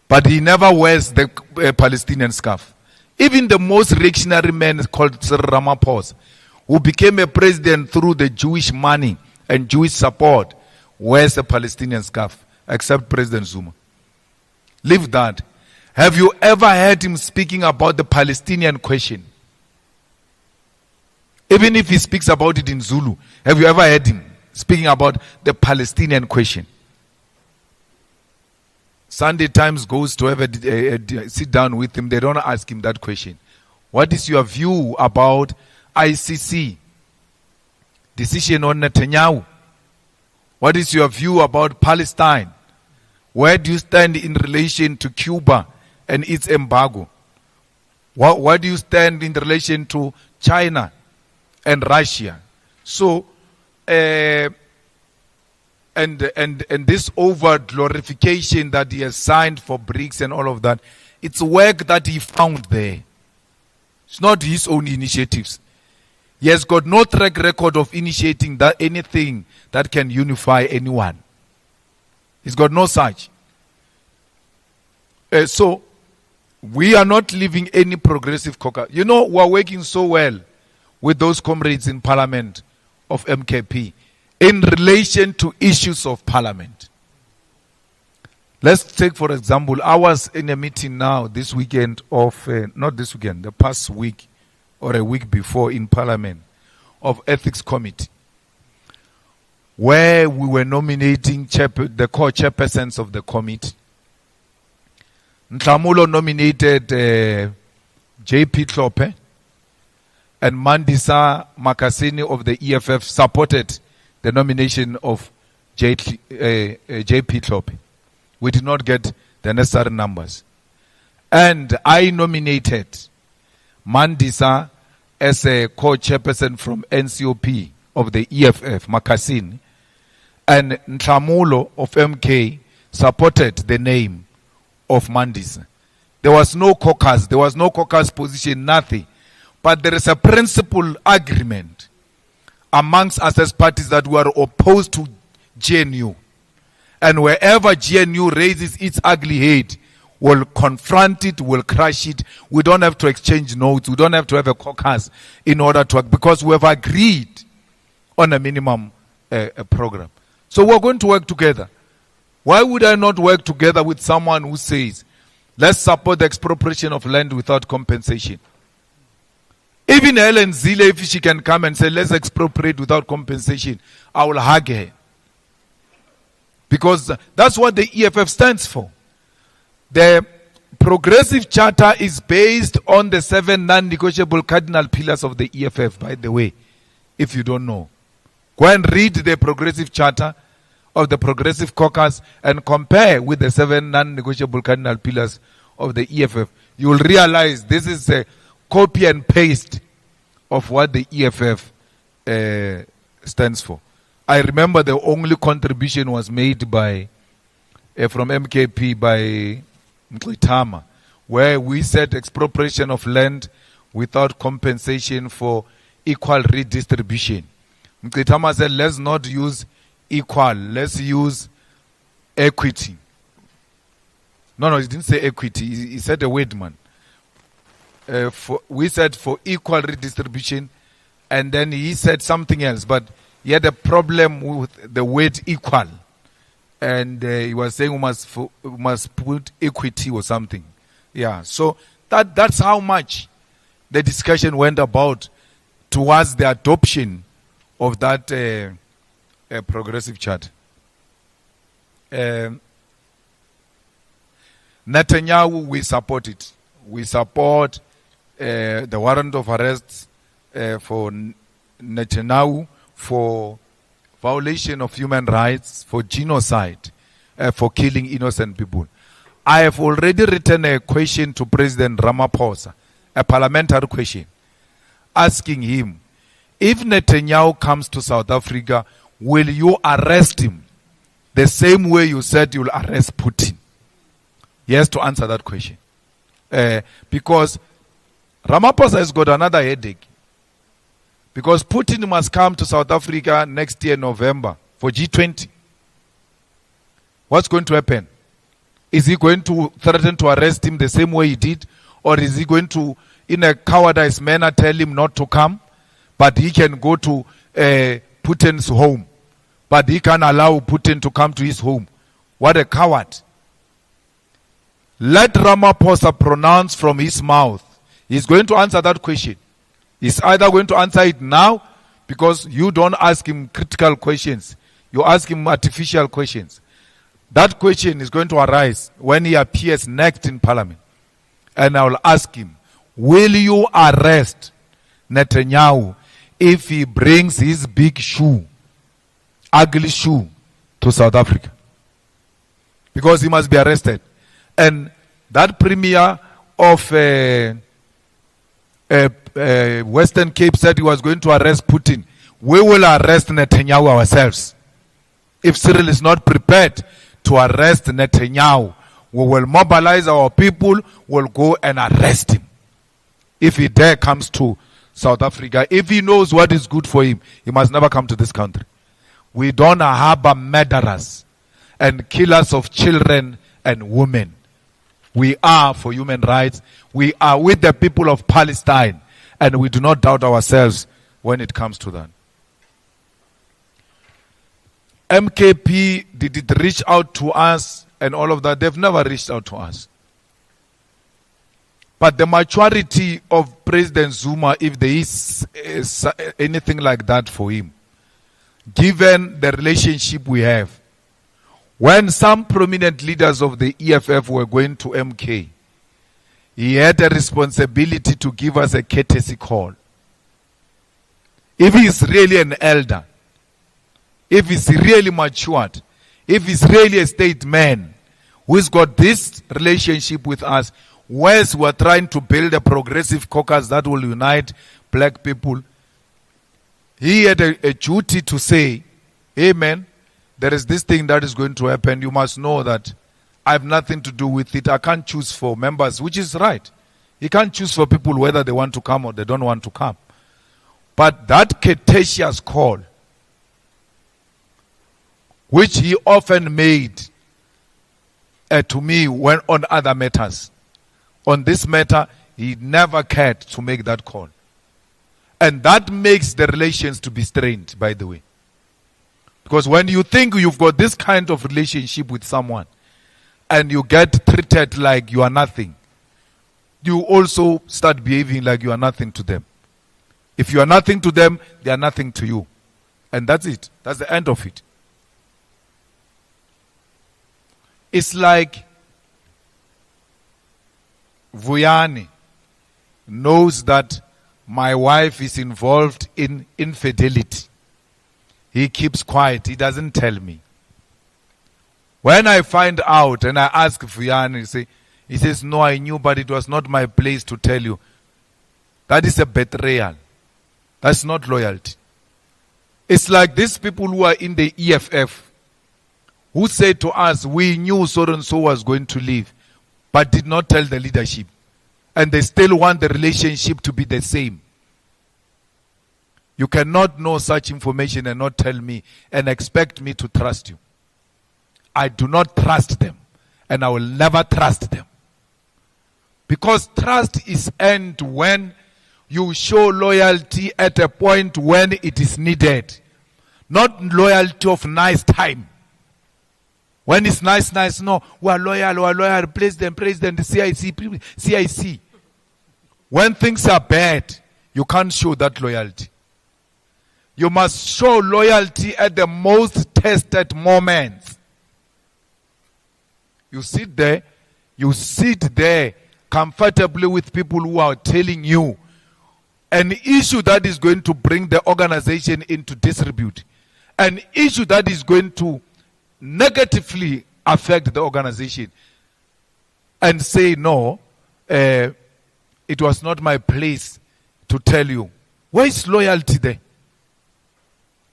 S2: But he never wears the Palestinian scarf. Even the most reactionary man called Cyril Ramaphosa, who became a president through the Jewish money and Jewish support, wears a Palestinian scarf, except President Zuma. Leave that. Have you ever heard him speaking about the Palestinian question? Even if he speaks about it in Zulu, have you ever heard him speaking about the Palestinian question? Sunday Times goes to have a sit down with him. They don't ask him that question. What is your view about ICC decision on Netanyahu? What is your view about Palestine? Where do you stand in relation to Cuba and its embargo? Where do you stand in relation to China and Russia? So, and this over glorification that he has signed for BRICS and all of that, it's work that he found there. It's not his own initiatives. He has got no track record of initiating that anything that can unify anyone. He's got no such. So we are not leaving any progressive caucus. You know, we are working so well with those comrades in Parliament of MKP in relation to issues of Parliament. Let's take, for example, I was in a meeting now this weekend of, not this weekend, the past week or a week before in Parliament of Ethics Committee, where we were nominating the co-chairpersons of the committee. Ntlamulo nominated J.P. Klope, and Mandisa Makasini of the EFF supported the nomination of J.P. Klope. We did not get the necessary numbers. And I nominated Mandisa as a co-chairperson from NCOP of the EFF, Makasini, and Ntlamulo of MK supported the name of Mandisa. There was no caucus, position, nothing. But there is a principal agreement amongst us as parties that we are opposed to GNU. And wherever GNU raises its ugly head, we'll confront it, we'll crush it. We don't have to exchange notes. We don't have to have a caucus in order to work, because we have agreed on a minimum program. So we're going to work together. Why would I not work together with someone who says, let's support the expropriation of land without compensation? Even Helen Zille, if she can come and say, let's expropriate without compensation, I will hug her. Because that's what the EFF stands for. The progressive charter is based on the 7 non-negotiable cardinal pillars of the EFF, by the way, if you don't know. Go and read the progressive charter of the Progressive Caucus and compare with the 7 non-negotiable cardinal pillars of the EFF. You will realize this is a copy and paste of what the EFF stands for. I remember the only contribution was made by from MKP by Mklitama, where we said expropriation of land without compensation for equal redistribution. Mklitama said, let's not use equal, let's use equity. No, he didn't say equity. He said a word, man. We said for equal redistribution, and then he said something else, but he had a problem with the word equal. And he was saying we must put equity or something. Yeah, so that's how much the discussion went about towards the adoption of that progressive chart. Netanyahu, we support it. We support the warrant of arrest for Netanyahu for violation of human rights, for genocide, for killing innocent people. I have already written a question to President Ramaphosa, a parliamentary question, asking him, if Netanyahu comes to South Africa, will you arrest him the same way you said you'll arrest Putin? He has to answer that question. Because Ramaphosa has got another headache. Because Putin must come to South Africa next year, November, for G20. What's going to happen? Is he going to threaten to arrest him the same way he did? Or is he going to, in a cowardice manner, tell him not to come? But he can go to Putin's home. But he can allow Putin to come to his home. What a coward. Let Ramaphosa pronounce from his mouth. He's going to answer that question. He's either going to answer it now, because you don't ask him critical questions. You ask him artificial questions. That question is going to arise when he appears next in Parliament. And I will ask him, will you arrest Netanyahu if he brings his big shoe, ugly shoe, to South Africa? Because he must be arrested. And that premier of Western Cape said he was going to arrest Putin. We will arrest Netanyahu ourselves. If Cyril is not prepared to arrest Netanyahu, we will mobilize our people, we'll go and arrest him. If he dare comes to South Africa, if he knows what is good for him, he must never come to this country. We don't harbor murderers and killers of children and women. We are for human rights. We are with the people of Palestine, and we do not doubt ourselves when it comes to that. MKP, did it reach out to us and all of that? They've never reached out to us. But the maturity of President Zuma, if there is anything like that for him, given the relationship we have, when some prominent leaders of the EFF were going to MK, he had a responsibility to give us a courtesy call. If he is really an elder, if he's really matured, if he's really a statesman who's got this relationship with us, whereas we're trying to build a progressive caucus that will unite black people, he had a duty to say, hey man, there is this thing that is going to happen. You must know that I have nothing to do with it. I can't choose for members, which is right. He can't choose for people whether they want to come or they don't want to come. But that courteous call, which he often made to me when on other matters, on this matter, he never cared to make that call. And that makes the relations to be strained, by the way. Because when you think you've got this kind of relationship with someone and you get treated like you are nothing, you also start behaving like you are nothing to them. If you are nothing to them, they are nothing to you. And that's it. That's the end of it. It's like Vuyani knows that my wife is involved in infidelity. He keeps quiet. He doesn't tell me. When I find out and I ask Vuyani, he says, no, I knew, but it was not my place to tell you. That is a betrayal. That's not loyalty. It's like these people who are in the EFF who say to us, we knew so and so was going to leave, but did not tell the leadership. And they still want the relationship to be the same. You cannot know such information and not tell me and expect me to trust you. I do not trust them, and I will never trust them. Because trust is earned when you show loyalty at a point when it is needed. Not loyalty of nice time. When it's nice, no, we are loyal, president, CIC. When things are bad, you can't show that loyalty. You must show loyalty at the most tested moments. You sit there comfortably with people who are telling you an issue that is going to bring the organization into disrepute, an issue that is going to negatively affect the organization, and say, no, it was not my place to tell you. Where is loyalty there?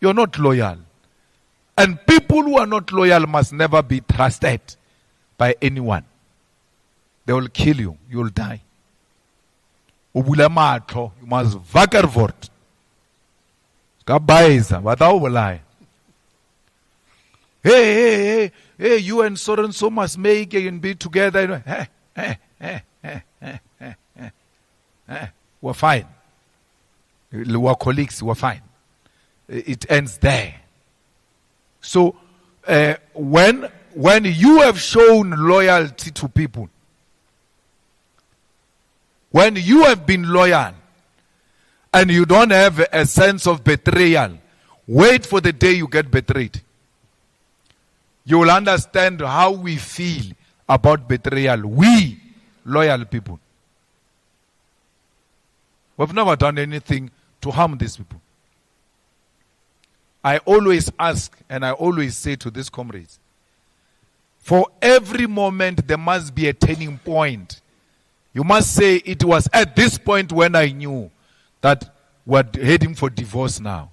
S2: You're not loyal. And people who are not loyal must never be trusted by anyone. They will kill you. You will die. You must vakervort. Hey, you and so and so must make and be together. We're fine. We're colleagues, we're fine. It ends there. So, when you have shown loyalty to people, when you have been loyal, and you don't have a sense of betrayal, wait for the day you get betrayed. You will understand how we feel about betrayal. We, loyal people. We've never done anything to harm these people. I always ask and I always say to these comrades, for every moment there must be a turning point. You must say, it was at this point when I knew that we're heading for divorce now.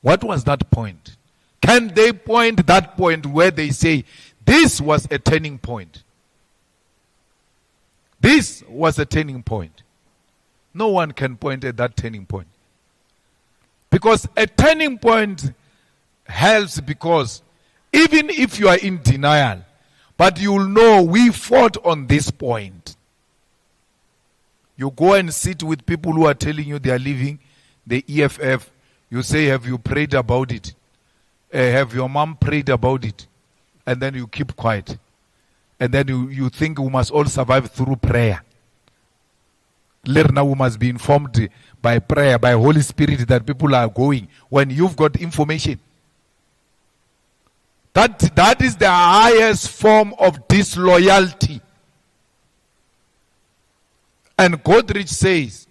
S2: What was that point? Can they point that point where they say, this was a turning point? This was a turning point. No one can point at that turning point. Because a turning point helps, because even if you are in denial, but you will know we fought on this point. You go and sit with people who are telling you they are leaving the EFF. You say, have you prayed about it? Have your mom prayed about it? And then you keep quiet. And then you think we must all survive through prayer. Now we must be informed by prayer, by Holy Spirit, that people are going when you've got information. That is the highest form of disloyalty. And Godrich says,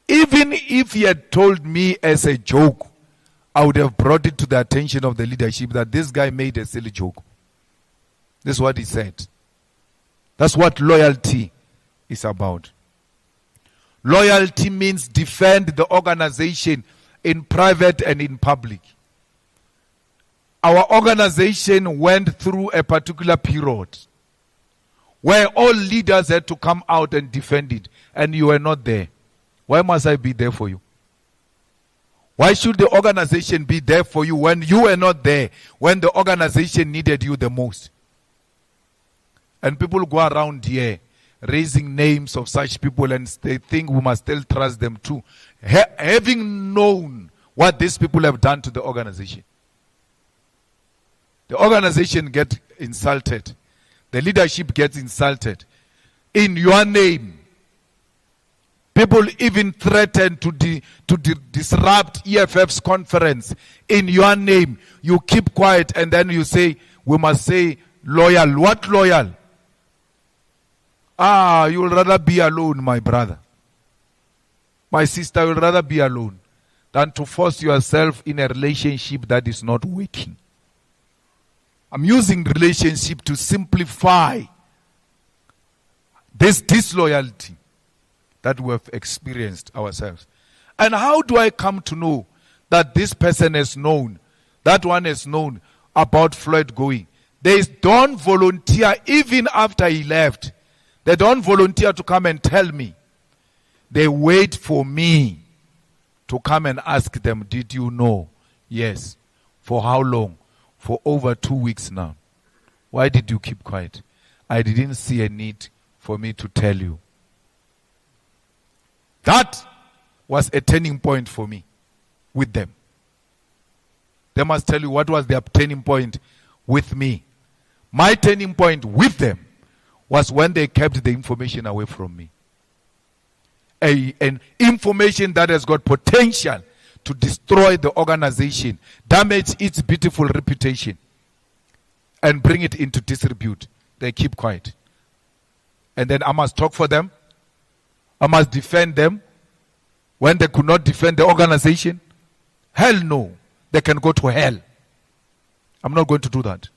S2: even if he had told me as a joke, I would have brought it to the attention of the leadership that this guy made a silly joke. This is what he said. That's what loyalty is about. Loyalty means defend the organization in private and in public. Our organization went through a particular period where all leaders had to come out and defend it, and you were not there. Why must I be there for you? Why should the organization be there for you when you were not there, when the organization needed you the most? And people go around here raising names of such people, and they think we must still trust them too, having known what these people have done to the organization. The organization gets insulted. The leadership gets insulted. In your name. People even threaten to disrupt EFF's conference. In your name. You keep quiet and then you say, we must say loyal. What loyal? You will rather be alone, my brother. My sister, you will rather be alone than to force yourself in a relationship that is not working. I'm using relationship to simplify this disloyalty that we have experienced ourselves. And how do I come to know that this person has known, that one has known about Floyd going? They don't volunteer even after he left. They don't volunteer to come and tell me. They wait for me to come and ask them, did you know? Yes. For how long? For over 2 weeks now. Why did you keep quiet? I didn't see a need for me to tell you. That was a turning point for me with them. They must tell you what was their turning point with me. My turning point with them was when they kept the information away from me. An information that has got potential to destroy the organization, damage its beautiful reputation, and bring it into disrepute. They keep quiet. And then I must talk for them. I must defend them when they could not defend the organization. Hell no. They can go to hell. I'm not going to do that.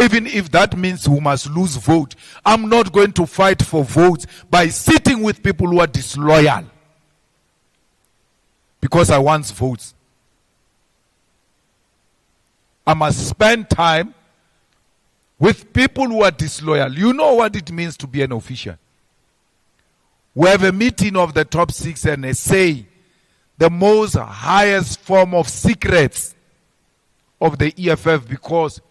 S2: Even if that means we must lose vote, I'm not going to fight for votes by sitting with people who are disloyal. Because I want votes. I must spend time with people who are disloyal. You know what it means to be an official. We have a meeting of the top 6 and they say the most highest form of secrets of the EFF because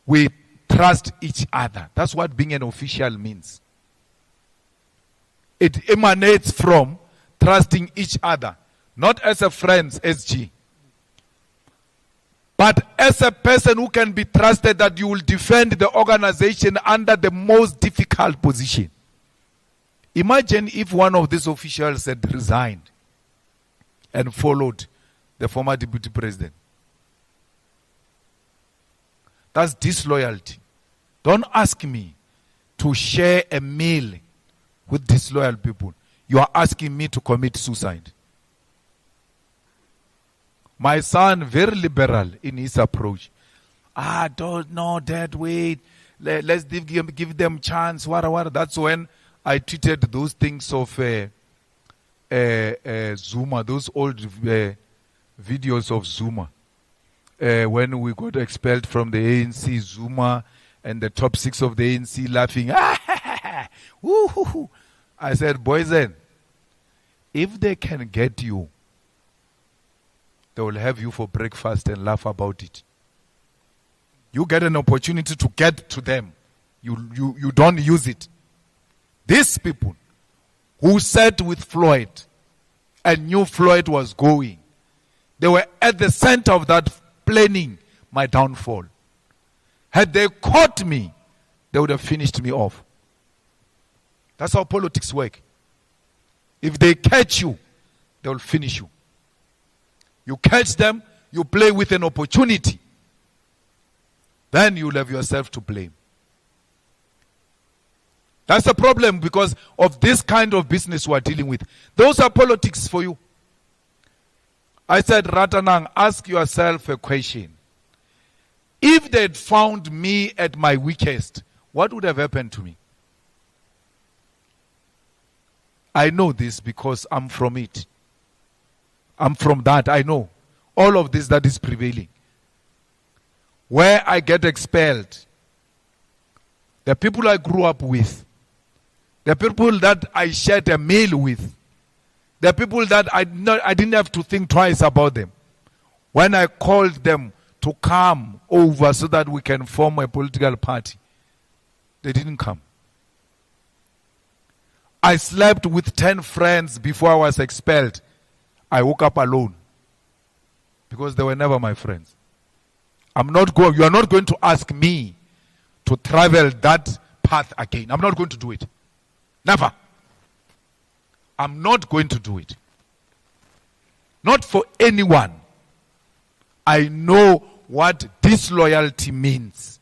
S2: we trust each other. That's what being an official means. It emanates from trusting each other, not as a friend, SG, but as a person who can be trusted that you will defend the organization under the most difficult position. Imagine if one of these officials had resigned and followed the former deputy president. That's disloyalty. Don't ask me to share a meal with disloyal people. You are asking me to commit suicide. My son, very liberal in his approach. Don't know that way. Let's give them chance. What. That's when I tweeted those things of Zuma, those old videos of Zuma. When we got expelled from the ANC, Zuma and the top 6 of the ANC laughing. I said, boys, if they can get you, they will have you for breakfast and laugh about it. You get an opportunity to get to them. You don't use it. These people who sat with Floyd and knew Floyd was going, they were at the center of that planning my downfall. Had they caught me, they would have finished me off. That's how politics work. If they catch you, they will finish you. You catch them, you play with an opportunity. Then you'll have yourself to blame. That's the problem because of this kind of business we are dealing with. Those are politics for you. I said, Ratanang, ask yourself a question. If they'd found me at my weakest, what would have happened to me? I know this because I'm from it. I'm from that. I know all of this that is prevailing. Where I get expelled, the people I grew up with, the people that I shared a meal with, the people that I didn't have to think twice about them. When I called them to come over so that we can form a political party, they didn't come. I slept with 10 friends before I was expelled. I woke up alone because they were never my friends. You are not going to ask me to travel that path again. I'm not going to do it. Never. I'm not going to do it. Not for anyone. I know what disloyalty means.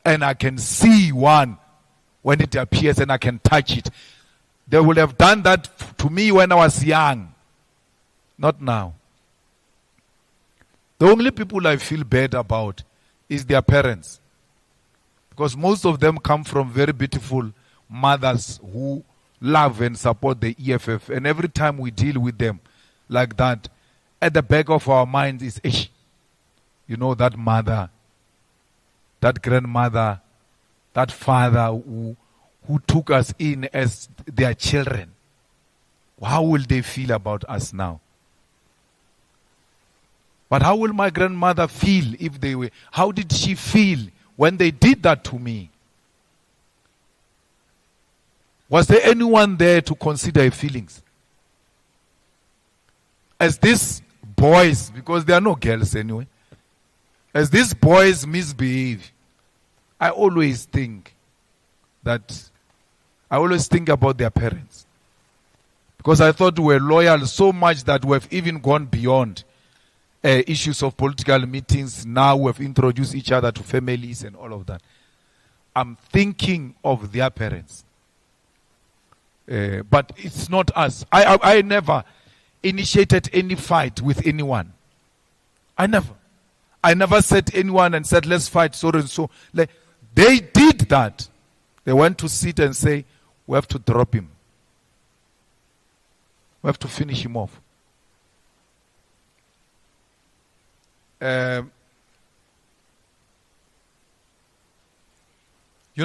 S2: And I can see one when it appears and I can touch it. They would have done that to me when I was young. Not now. The only people I feel bad about is their parents. Because most of them come from very beautiful mothers who love and support the EFF. And every time we deal with them like that, at the back of our minds is, you know, that mother, that grandmother, that father who took us in as their children. How will they feel about us now? But how will my grandmother feel if they were? How did she feel when they did that to me? Was there anyone there to consider her feelings? As these boys, because there are no girls anyway, as these boys misbehave, I always think about their parents. Because I thought we were loyal so much that we have even gone beyond issues of political meetings. Now we have introduced each other to families and all of that. I'm thinking of their parents. But it's not us. I never initiated any fight with anyone. I never said to anyone and said, let's fight so and so. They did that. They went to sit and say, we have to drop him. We have to finish him off. You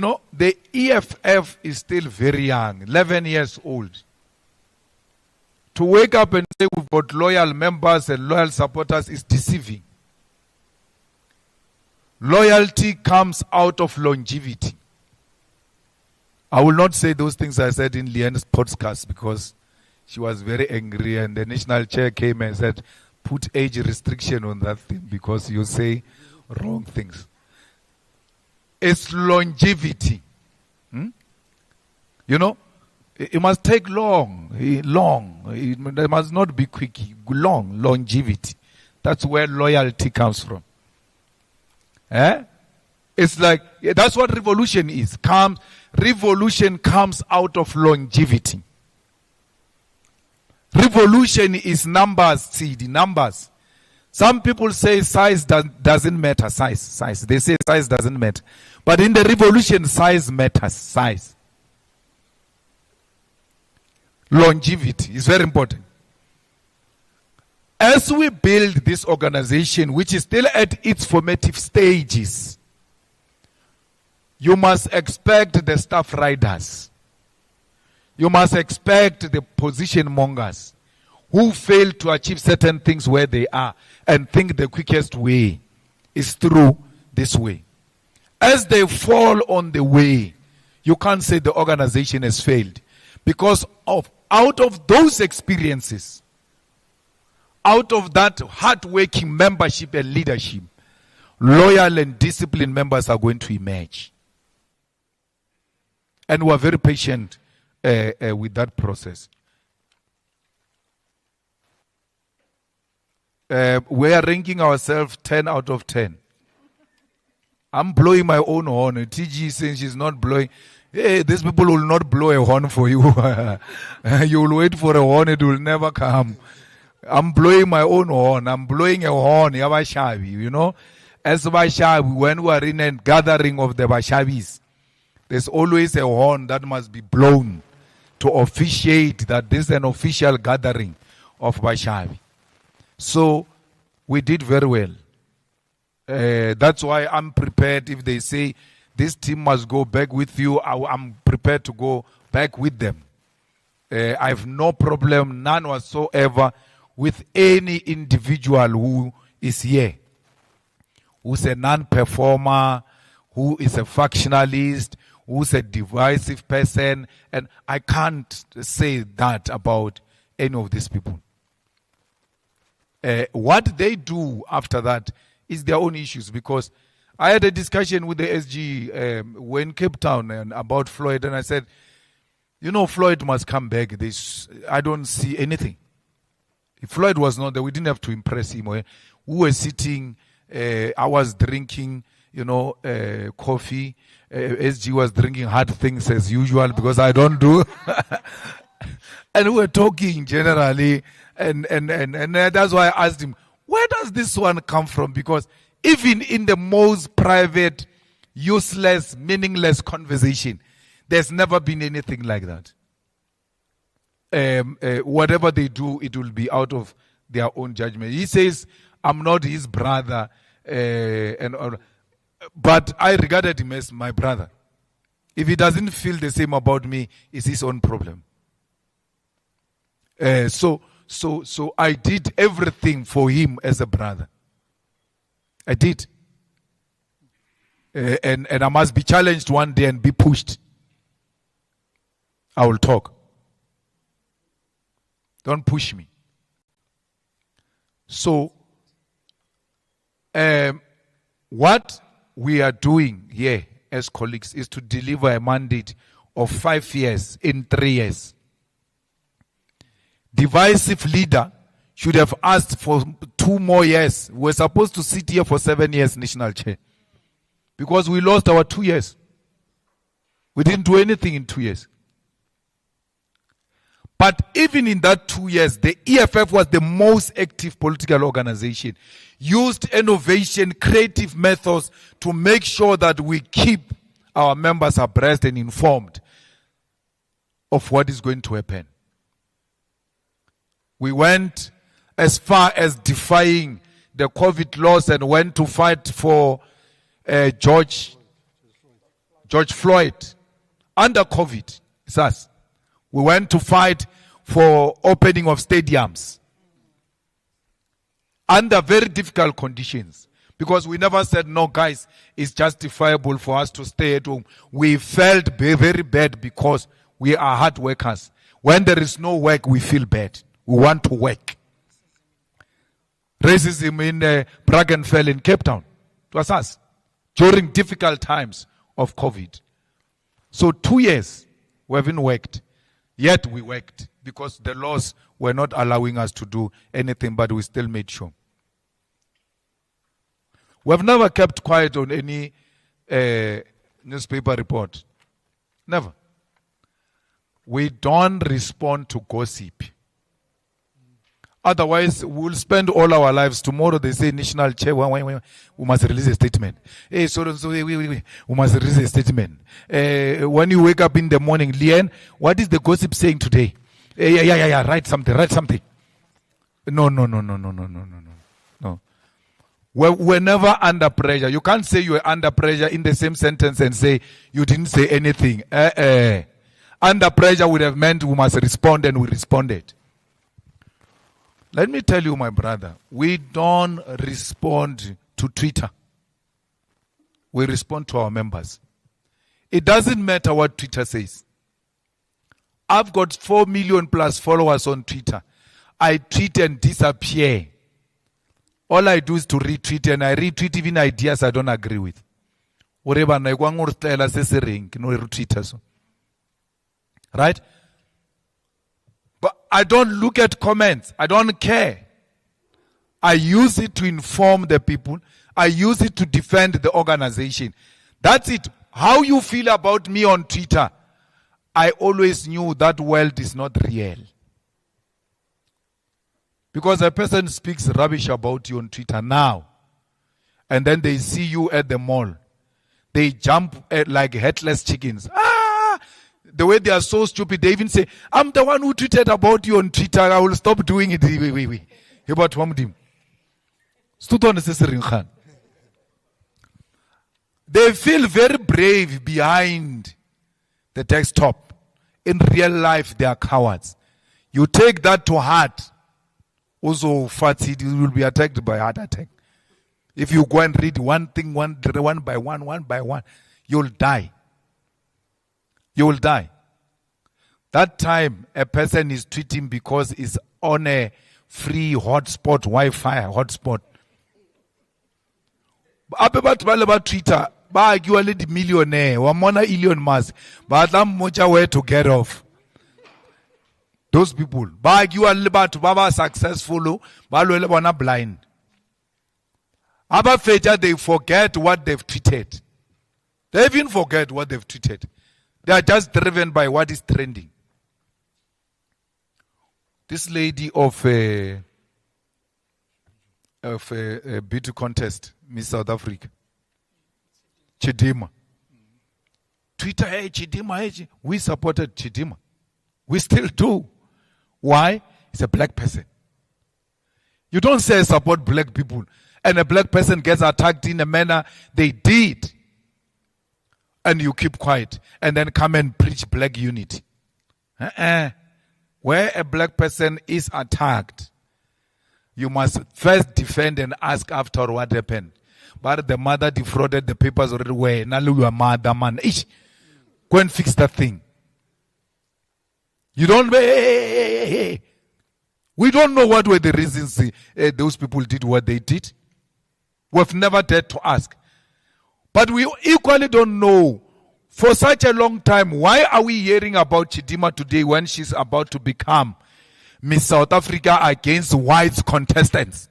S2: know, the EFF is still very young, 11 years old. To wake up and say we've got loyal members and loyal supporters is deceiving. Loyalty comes out of longevity. I will not say those things I said in Leanne's podcast because she was very angry and the national chair came and said, put age restriction on that thing because you say wrong things. It's longevity. You know, it must take long. It must not be quick. Longevity. That's where loyalty comes from. It's like, that's what revolution is. Revolution comes out of longevity. Revolution is numbers, see, the numbers. Some people say size doesn't matter. Size. They say size doesn't matter. But in the revolution, size matters. Size. Longevity is very important. As we build this organization, which is still at its formative stages, you must expect the staff riders. You must expect the position mongers who fail to achieve certain things where they are and think the quickest way is through this way. As they fall on the way, you can't say the organization has failed. Because out of those experiences, out of that hard-working membership and leadership, loyal and disciplined members are going to emerge. And we are very patient with that process. We are ranking ourselves 10 out of 10. I'm blowing my own horn. TG saying she's not blowing. Hey, these people will not blow a horn for you. You will wait for a horn, it will never come. I'm blowing my own horn. I'm blowing a horn. You know, as Bashabi, when we are in a gathering of the Bashabis, there's always a horn that must be blown to officiate that this is an official gathering of Bashabi. So we did very well. That's why I'm prepared if they say this team must go back with you, I'm prepared to go back with them. I have no problem, none whatsoever, with any individual who is here, who's a non-performer, who is a factionalist, who's a divisive person, and I can't say that about any of these people. What they do after that is their own issues, because I had a discussion with the SG when Cape Town and about Floyd, and I said, you know, Floyd must come back. I don't see anything. If Floyd was not there, we didn't have to impress him. We were sitting, I was drinking, you know, coffee. SG was drinking hard things as usual because I don't do. And we were talking generally, and that's why I asked him, where does this one come from? Because even in the most private, useless, meaningless conversation, there's never been anything like that. Whatever they do, it will be out of their own judgment. He says, I'm not his brother, but I regarded him as my brother. If he doesn't feel the same about me, it's his own problem. So I did everything for him as a brother. I did. And I must be challenged one day and be pushed. I will talk. Don't push me. So, what we are doing here as colleagues is to deliver a mandate of 5 years in 3 years. Divisive leader should have asked for 2 more years. We're supposed to sit here for 7 years, national chair. Because we lost our 2 years. We didn't do anything in 2 years. But even in that 2 years, the EFF was the most active political organization. Used innovation, creative methods to make sure that we keep our members abreast and informed of what is going to happen. We went as far as defying the COVID laws and went to fight for George Floyd under COVID. It's us. We went to fight for opening of stadiums under very difficult conditions, because we never said, no, guys, it's justifiable for us to stay at home. We felt very bad because we are hard workers. When there is no work, we feel bad. We want to work. Racism in Brackenfell in Cape Town. It was us during difficult times of COVID. So 2 years we haven't worked. Yet we worked because the laws were not allowing us to do anything, but we still made sure. We have never kept quiet on any newspaper report. Never. We don't respond to gossip. Otherwise, we'll spend all our lives. Tomorrow they say national chair, we must release a statement. Hey, we must release a statement. When you wake up in the morning, Lian, what is the gossip saying today? Yeah, write something. No. We're never under pressure. You can't say you are under pressure in the same sentence and say you didn't say anything. Under pressure would have meant we must respond, and we responded. Let me tell you, my brother, we don't respond to Twitter. We respond to our members. It doesn't matter what Twitter says. I've got 4 million plus followers on Twitter. I tweet and disappear. All I do is to retweet, and I retweet even ideas I don't agree with. Right? But I don't look at comments. I don't care. I use it to inform the people. I use it to defend the organization. That's it. How you feel about me on Twitter, I always knew that world is not real. Because a person speaks rubbish about you on Twitter now, and then they see you at the mall. They jump like headless chickens. The way they are so stupid, they even say, I'm the one who tweeted about you on Twitter. I will stop doing it. They feel very brave behind the desktop. In real life, they are cowards. You take that to heart. Also, you will be attacked by heart attack. If you go and read one thing, one by one, you'll die. You will die. That time, a person is tweeting because it's on a free hotspot, Wi-Fi hotspot. About Twitter, you are the millionaire, Wamona Elon Musk, but I'm mocha way to get off. Those people, you are about Baba successful, but blind. About Feja, they forget what they've tweeted. They even forget what they've tweeted. They are just driven by what is trending. This lady of a beauty contest, Miss South Africa, Chidima. Twitter, hey, Chidima, hey. We supported Chidima. We still do. Why? It's a black person. You don't say support black people, and a black person gets attacked in a manner they did. And you keep quiet and then come and preach black unity. Where a black person is attacked, you must first defend and ask after what happened. But the mother defrauded the papers already. Where now your mother man, go and fix that thing. You don't. We don't know what were the reasons those people did what they did. We've never dared to ask. But we equally don't know, for such a long time, why are we hearing about Chidima today when she's about to become Miss South Africa against white contestants?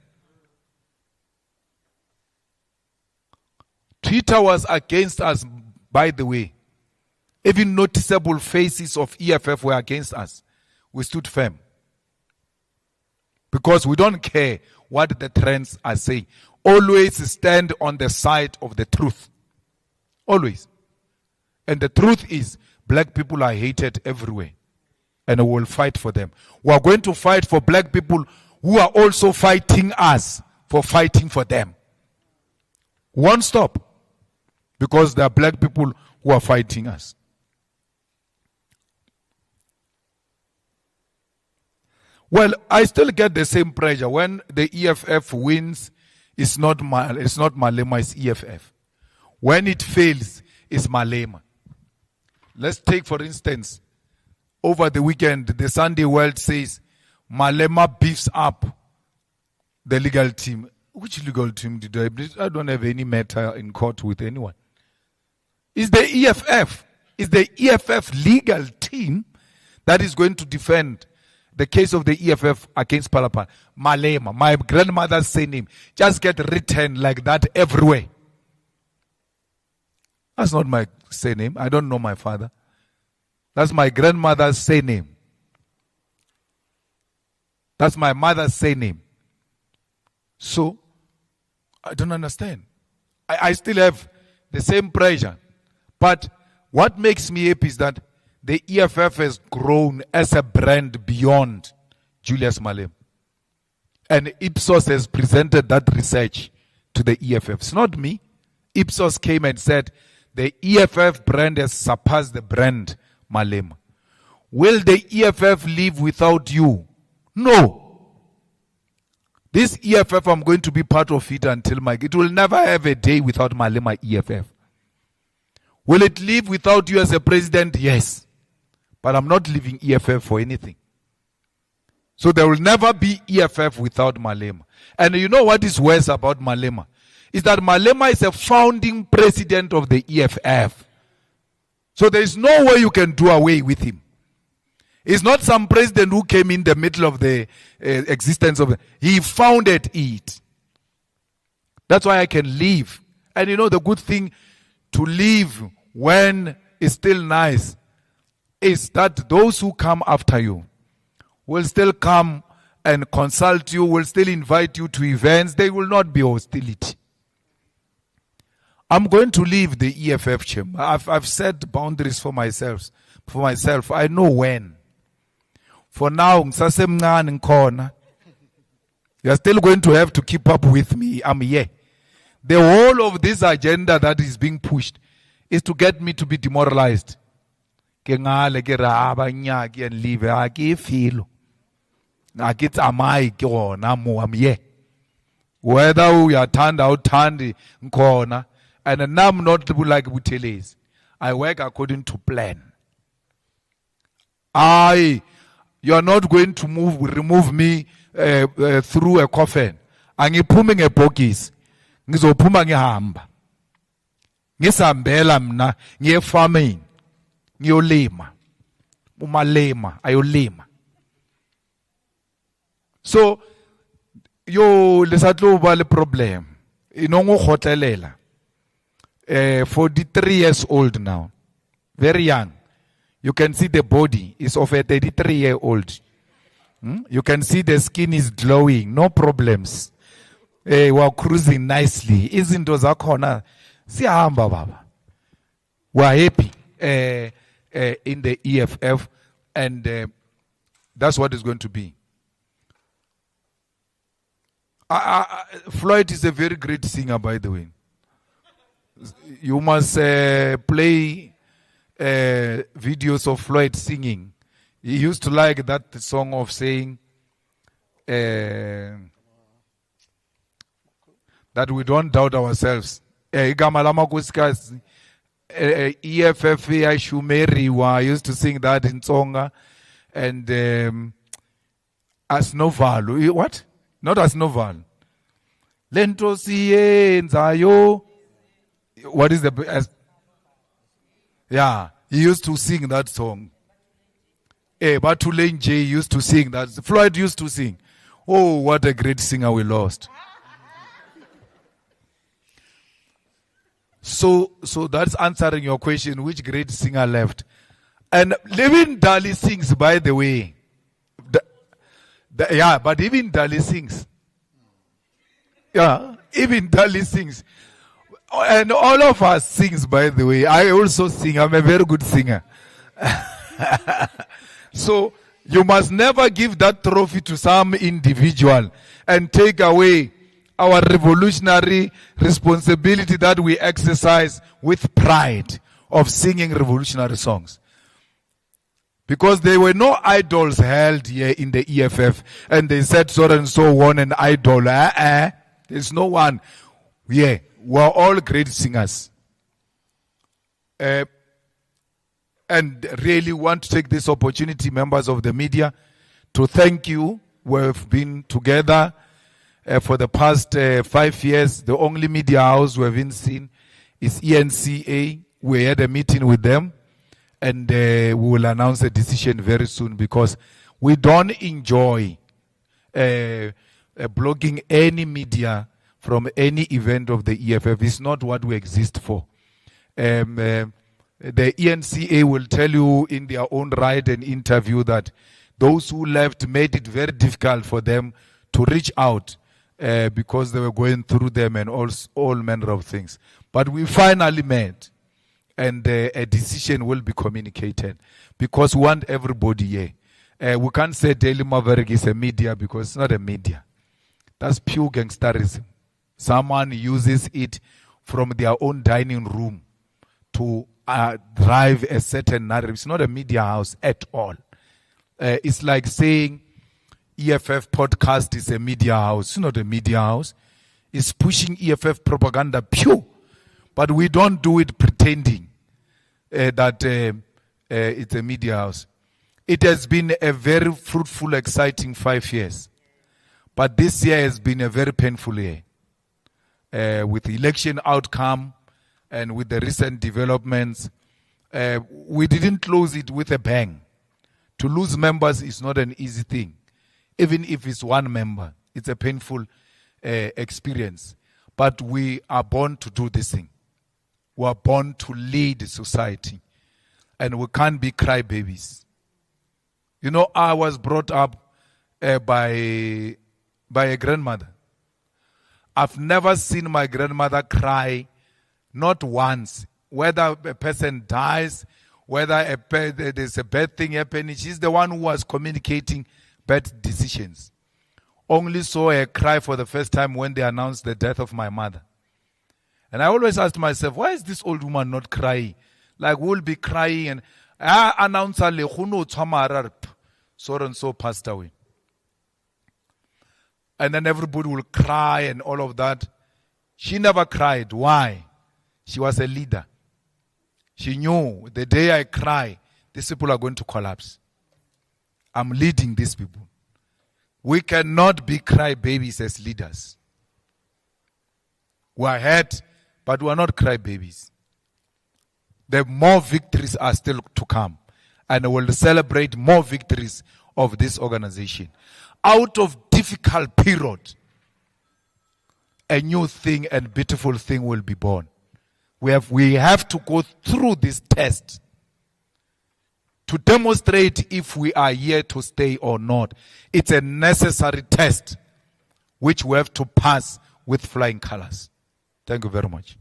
S2: Twitter was against us, by the way. Even noticeable faces of EFF were against us. We stood firm. Because we don't care what the trends are saying. Always stand on the side of the truth. Always. And the truth is, black people are hated everywhere. And we will fight for them. We are going to fight for black people who are also fighting us for fighting for them. Won't stop. Because there are black people who are fighting us. Well, I still get the same pressure. When the EFF wins, it's not Malema, it's EFF. When it fails, it's Malema. Let's take, for instance, over the weekend, the Sunday World says Malema beefs up the legal team. Which legal team did I don't have any matter in court with anyone. It's the EFF. It's the EFF legal team that is going to defend the case of the EFF against Palapal. Malema, my grandmother's surname, just get written like that everywhere. That's not my surname. I don't know my father. That's my grandmother's surname. That's my mother's surname. So, I don't understand. I still have the same pressure. But what makes me happy is that the EFF has grown as a brand beyond Julius Malema. And Ipsos has presented that research to the EFF. It's not me. Ipsos came and said, the EFF brand has surpassed the brand Malema. Will the EFF live without you? No. This EFF, I'm going to be part of it until it will never have a day without Malema EFF. Will it live without you as a president? Yes. But I'm not leaving EFF for anything. So there will never be EFF without Malema. And you know what is worse about Malema? Is that Malema is a founding president of the EFF. So there is no way you can do away with him. He's not some president who came in the middle of the existence of it. He founded it. That's why I can leave. And you know the good thing to leave when it's still nice is that those who come after you will still come and consult you, will still invite you to events. They will not be hostility. I'm going to leave the EFF chamber. I've set boundaries for myself. I know when. For now, you're still going to have to keep up with me. I'm here. The whole of this agenda that is being pushed is to get me to be demoralized. And leave. I'm here. Whether we are turned out, turned in corner, and I'm not like Buteles. I work according to plan. You are not going to remove me through a coffin. Angiphume ngebhokisi. Ngizophuma ngihamba. Ngisambela mna ngiye farming. Ngiyolima. Umalema ayolima. So lesatlo ba le problem. Inongo khotelela. 43 years old now. Very young. You can see the body is of a 33-year-old. You can see the skin is glowing. No problems. We are cruising nicely. Isn't those akona? Siyahamba baba. We are happy in the EFF, and that's what it's going to be. Floyd is a very great singer, by the way. You must play videos of Floyd singing. He used to like that song of saying that we don't doubt ourselves. EFF I used to sing that in Tsonga. And as Noval. What? Not as Noval. Lento siyenzayo. What is the... Yeah, he used to sing that song. But Tulane J used to sing that. Floyd used to sing. Oh, what a great singer we lost. So that's answering your question, which great singer left. And even Dali sings, by the way. Yeah, but even Dali sings. Yeah, even Dali sings. And all of us sings, by the way. I also sing. I'm a very good singer. So you must never give that trophy to some individual and take away our revolutionary responsibility that we exercise with pride of singing revolutionary songs. Because there were no idols held here in the EFF, and they said so and so won an idol. There's no one. Yeah, we're all great singers. And really want to take this opportunity, members of the media, to thank you. We've been together for the past 5 years. The only media house we've been seen is ENCA. We had a meeting with them, and we will announce a decision very soon, because we don't enjoy blocking any media from any event of the EFF. It's not what we exist for. The ENCA will tell you in their own right and interview that those who left made it very difficult for them to reach out because they were going through them and all manner of things. But we finally met, and a decision will be communicated, because we want everybody here. We can't say Daily Maverick is a media, because it's not a media. That's pure gangsterism. Someone uses it from their own dining room to drive a certain narrative. It's not a media house at all. It's like saying EFF podcast is a media house. It's not a media house. It's pushing EFF propaganda pure. But we don't do it pretending that it's a media house. It has been a very fruitful, exciting 5 years. But this year has been a very painful year. With the election outcome and with the recent developments, we didn't close it with a bang. To lose members is not an easy thing. Even if it's one member, it's a painful experience. But we are born to do this thing. We are born to lead society. And we can't be crybabies. You know, I was brought up by a grandmother. I've never seen my grandmother cry, not once. Whether a person dies, whether there's a bad thing happening, she's the one who was communicating bad decisions. Only saw her cry for the first time when they announced the death of my mother. And I always asked myself, why is this old woman not crying? Like, we'll be crying and announce so and so passed away. And then everybody will cry and all of that. She never cried. Why? She was a leader. She knew the day I cry, these people are going to collapse. I'm leading these people. We cannot be crybabies as leaders. We are hurt, but we are not crybabies. The more victories are still to come. And we will celebrate more victories of this organization. Out of difficult period, a new thing and beautiful thing will be born. We have to go through this test to demonstrate if we are here to stay or not. It's a necessary test which we have to pass with flying colors. Thank you very much.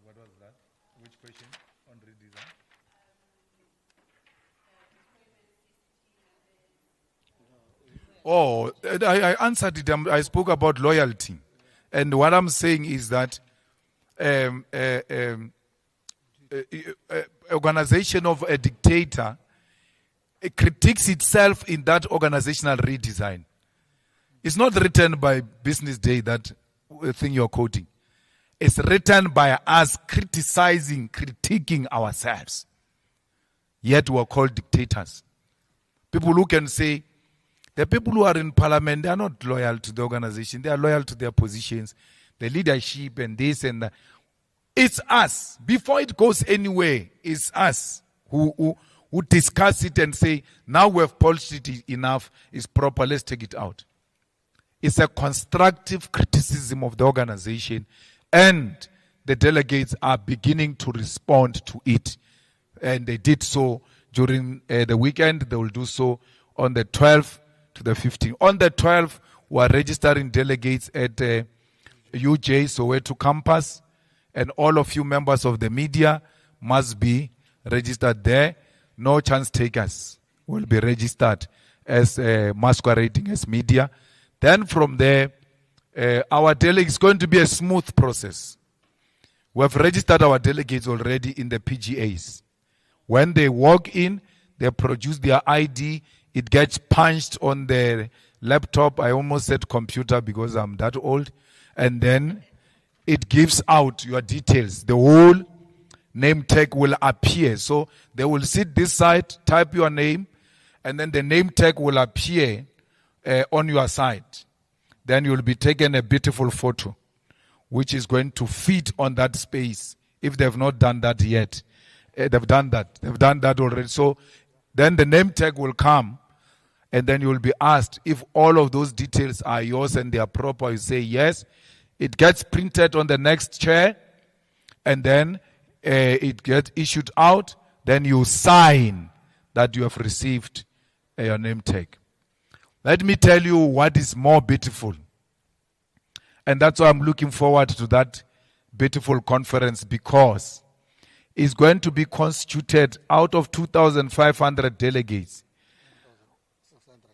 S2: What was that? Which question on redesign? Oh, I answered it. I spoke about loyalty. And what I'm saying is that organization of a dictator critiques itself in that organizational redesign. It's not written by Business Day, that thing you're quoting. It's written by us critiquing ourselves. Yet we're called dictators. People who can say, the people who are in parliament, they are not loyal to the organization. They are loyal to their positions, the leadership and this and that. It's us. Before it goes anywhere, it's us who discuss it and say, now we have polished it enough, it's proper, let's take it out. It's a constructive criticism of the organization, and the delegates are beginning to respond to it. And they did so during the weekend. They will do so on the 12th to the 15th. On the 12th, we are registering delegates at UJ Soweto campus, and all of you members of the media must be registered there. No chance takers will be registered as masquerading as media. Then from there, our delegates, it's going to be a smooth process. We have registered our delegates already in the PGAs. When they walk in, they produce their ID. It gets punched on their laptop. I almost said computer because I'm that old. And then it gives out your details. The whole name tag will appear. So they will sit this side, type your name, and then the name tag will appear on your side. Then you'll be taken a beautiful photo, which is going to fit on that space. If they've not done that yet, they've done that. They've done that already. So then the name tag will come, and then you'll be asked if all of those details are yours and they are proper. You say yes. It gets printed on the next chair, and then it gets issued out. Then you sign that you have received your name tag. Let me tell you what is more beautiful. And that's why I'm looking forward to that beautiful conference, because it's going to be constituted out of 2,500 delegates.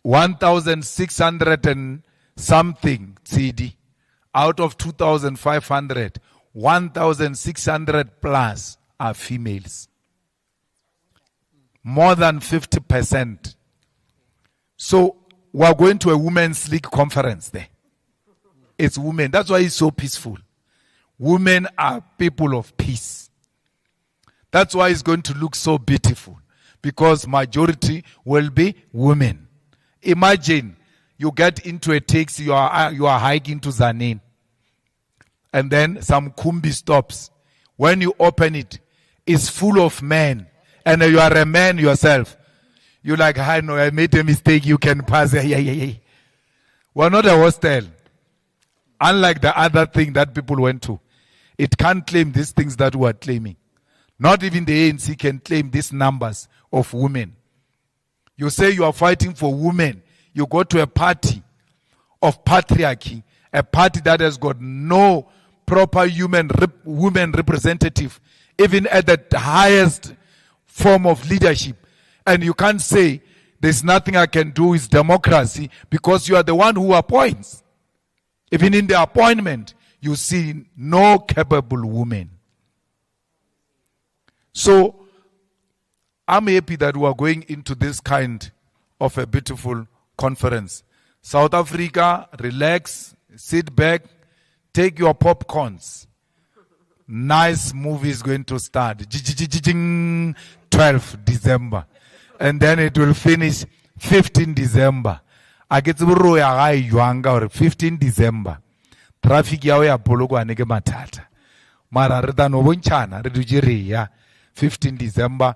S2: 1,600 and something CD. Out of 2,500, 1,600 plus are females. More than 50%. So we are going to a women's league conference there. It's women. That's why it's so peaceful. Women are people of peace. That's why it's going to look so beautiful, because majority will be women. Imagine you get into a taxi, you are hiking to Zanin, and then some kumbi stops. When you open it, it's full of men, and you are a man yourself. You're like, I know, I made a mistake, you can pass. We're not a hostel. Unlike the other thing that people went to. It can't claim these things that we are claiming. Not even the ANC can claim these numbers of women. You say you are fighting for women. You go to a party of patriarchy, a party that has got no proper women representative, even at the highest form of leadership. And you can't say there's nothing I can do, it's democracy, because you are the one who appoints. Even in the appointment, you see no capable woman. So, I'm happy that we are going into this kind of a beautiful conference. South Africa, relax, sit back, take your popcorns. Nice movie is going to start. 12 December. And then it will finish 15 December. I get to or 15 December. Traffic yawe ya poloko aneke matata. Mara reda no bonchana redujiri ya 15 December.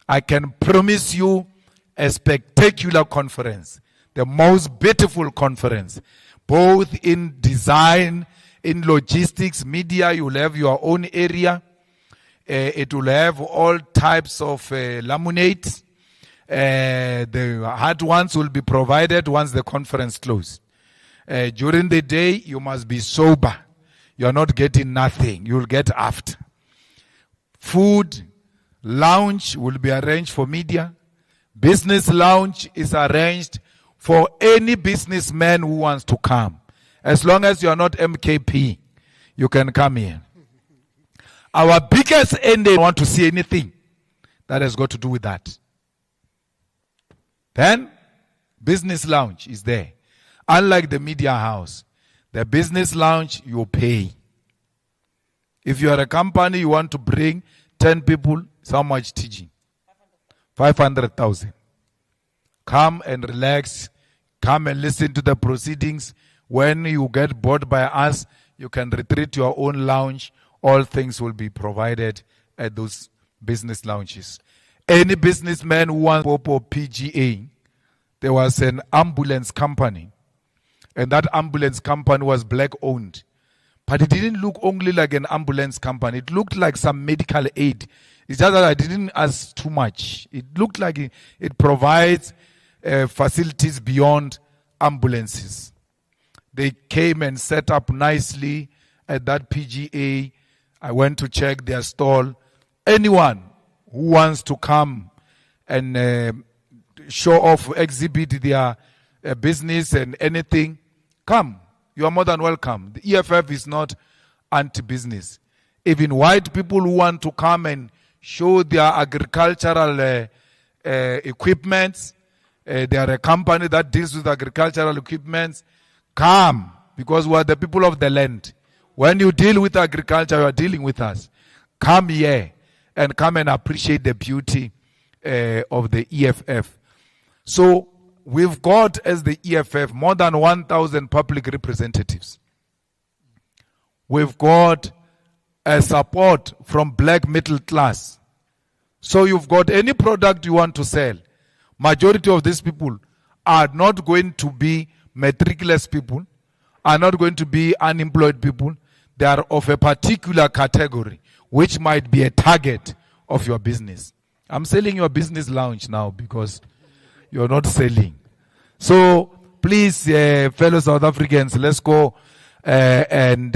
S2: I can promise you a spectacular conference. The most beautiful conference. Both in design, in logistics, media, you'll have your own area. It will have all types of laminates. The hard ones will be provided once the conference closes. During the day, you must be sober. You are not getting nothing. You will get after. Food, lounge will be arranged for media. Business lounge is arranged for any businessman who wants to come. As long as you are not MKP, you can come here. Our biggest end, they want to see anything that has got to do with that. Then, business lounge is there. Unlike the media house, the business lounge, you pay. If you are a company, you want to bring 10 people, it's how much teaching? 500,000. Come and relax. Come and listen to the proceedings. When you get bored by us, you can retreat to your own lounge. All things will be provided at those business lounges. Any businessman who wants Popo PGA, there was an ambulance company. And that ambulance company was black owned. But it didn't look only like an ambulance company. It looked like some medical aid. It's just that I didn't ask too much. It looked like it provides facilities beyond ambulances. They came and set up nicely at that PGA. I went to check their stall. Anyone who wants to come and show off, exhibit their business and anything, come. You are more than welcome. The EFF is not anti-business. Even white people who want to come and show their agricultural equipment, they are a company that deals with agricultural equipment, come, because we are the people of the land. When you deal with agriculture, you are dealing with us. Come here and come and appreciate the beauty of the EFF. So we've got, as the EFF, more than 1,000 public representatives. We've got support from black middle class. So you've got any product you want to sell. Majority of these people are not going to be matriculous people, are not going to be unemployed people. They are of a particular category, which might be a target of your business. I'm selling your business lounge now because you're not selling. So please, fellow South Africans, let's go and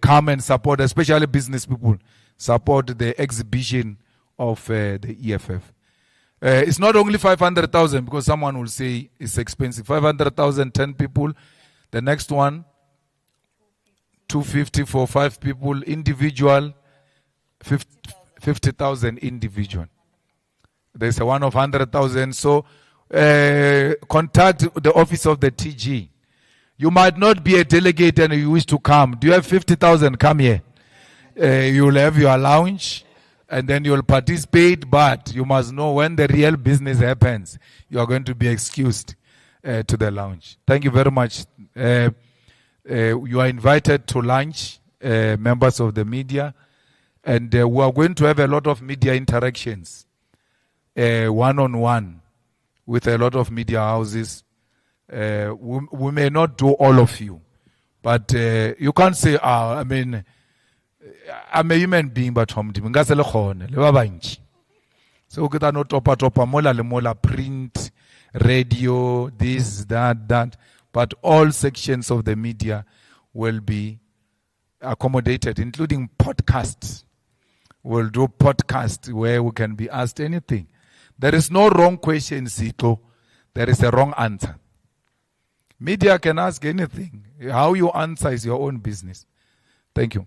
S2: come and support, especially business people, support the exhibition of the EFF. It's not only 500,000 because someone will say it's expensive. 500,000, 10 people. The next one, 250 for 5 people. Individual, 50,000 individual. There's a one of 100,000. So contact the office of the TG. You might not be a delegate and you wish to come. Do you have 50,000? Come here. You'll have your lounge and then you'll participate, but you must know when the real business happens, you are going to be excused to the lounge. Thank you very much. You are invited to lunch, members of the media, and we are going to have a lot of media interactions, one-on-one, with a lot of media houses. We may not do all of you, but you can't say, I'm a human being, but so kita no topa mola print, radio, this, that, but all sections of the media will be accommodated, including podcasts. We'll do podcasts where we can be asked anything. There is no wrong question, Sito. There is a wrong answer. Media can ask anything. How you answer is your own business. Thank you.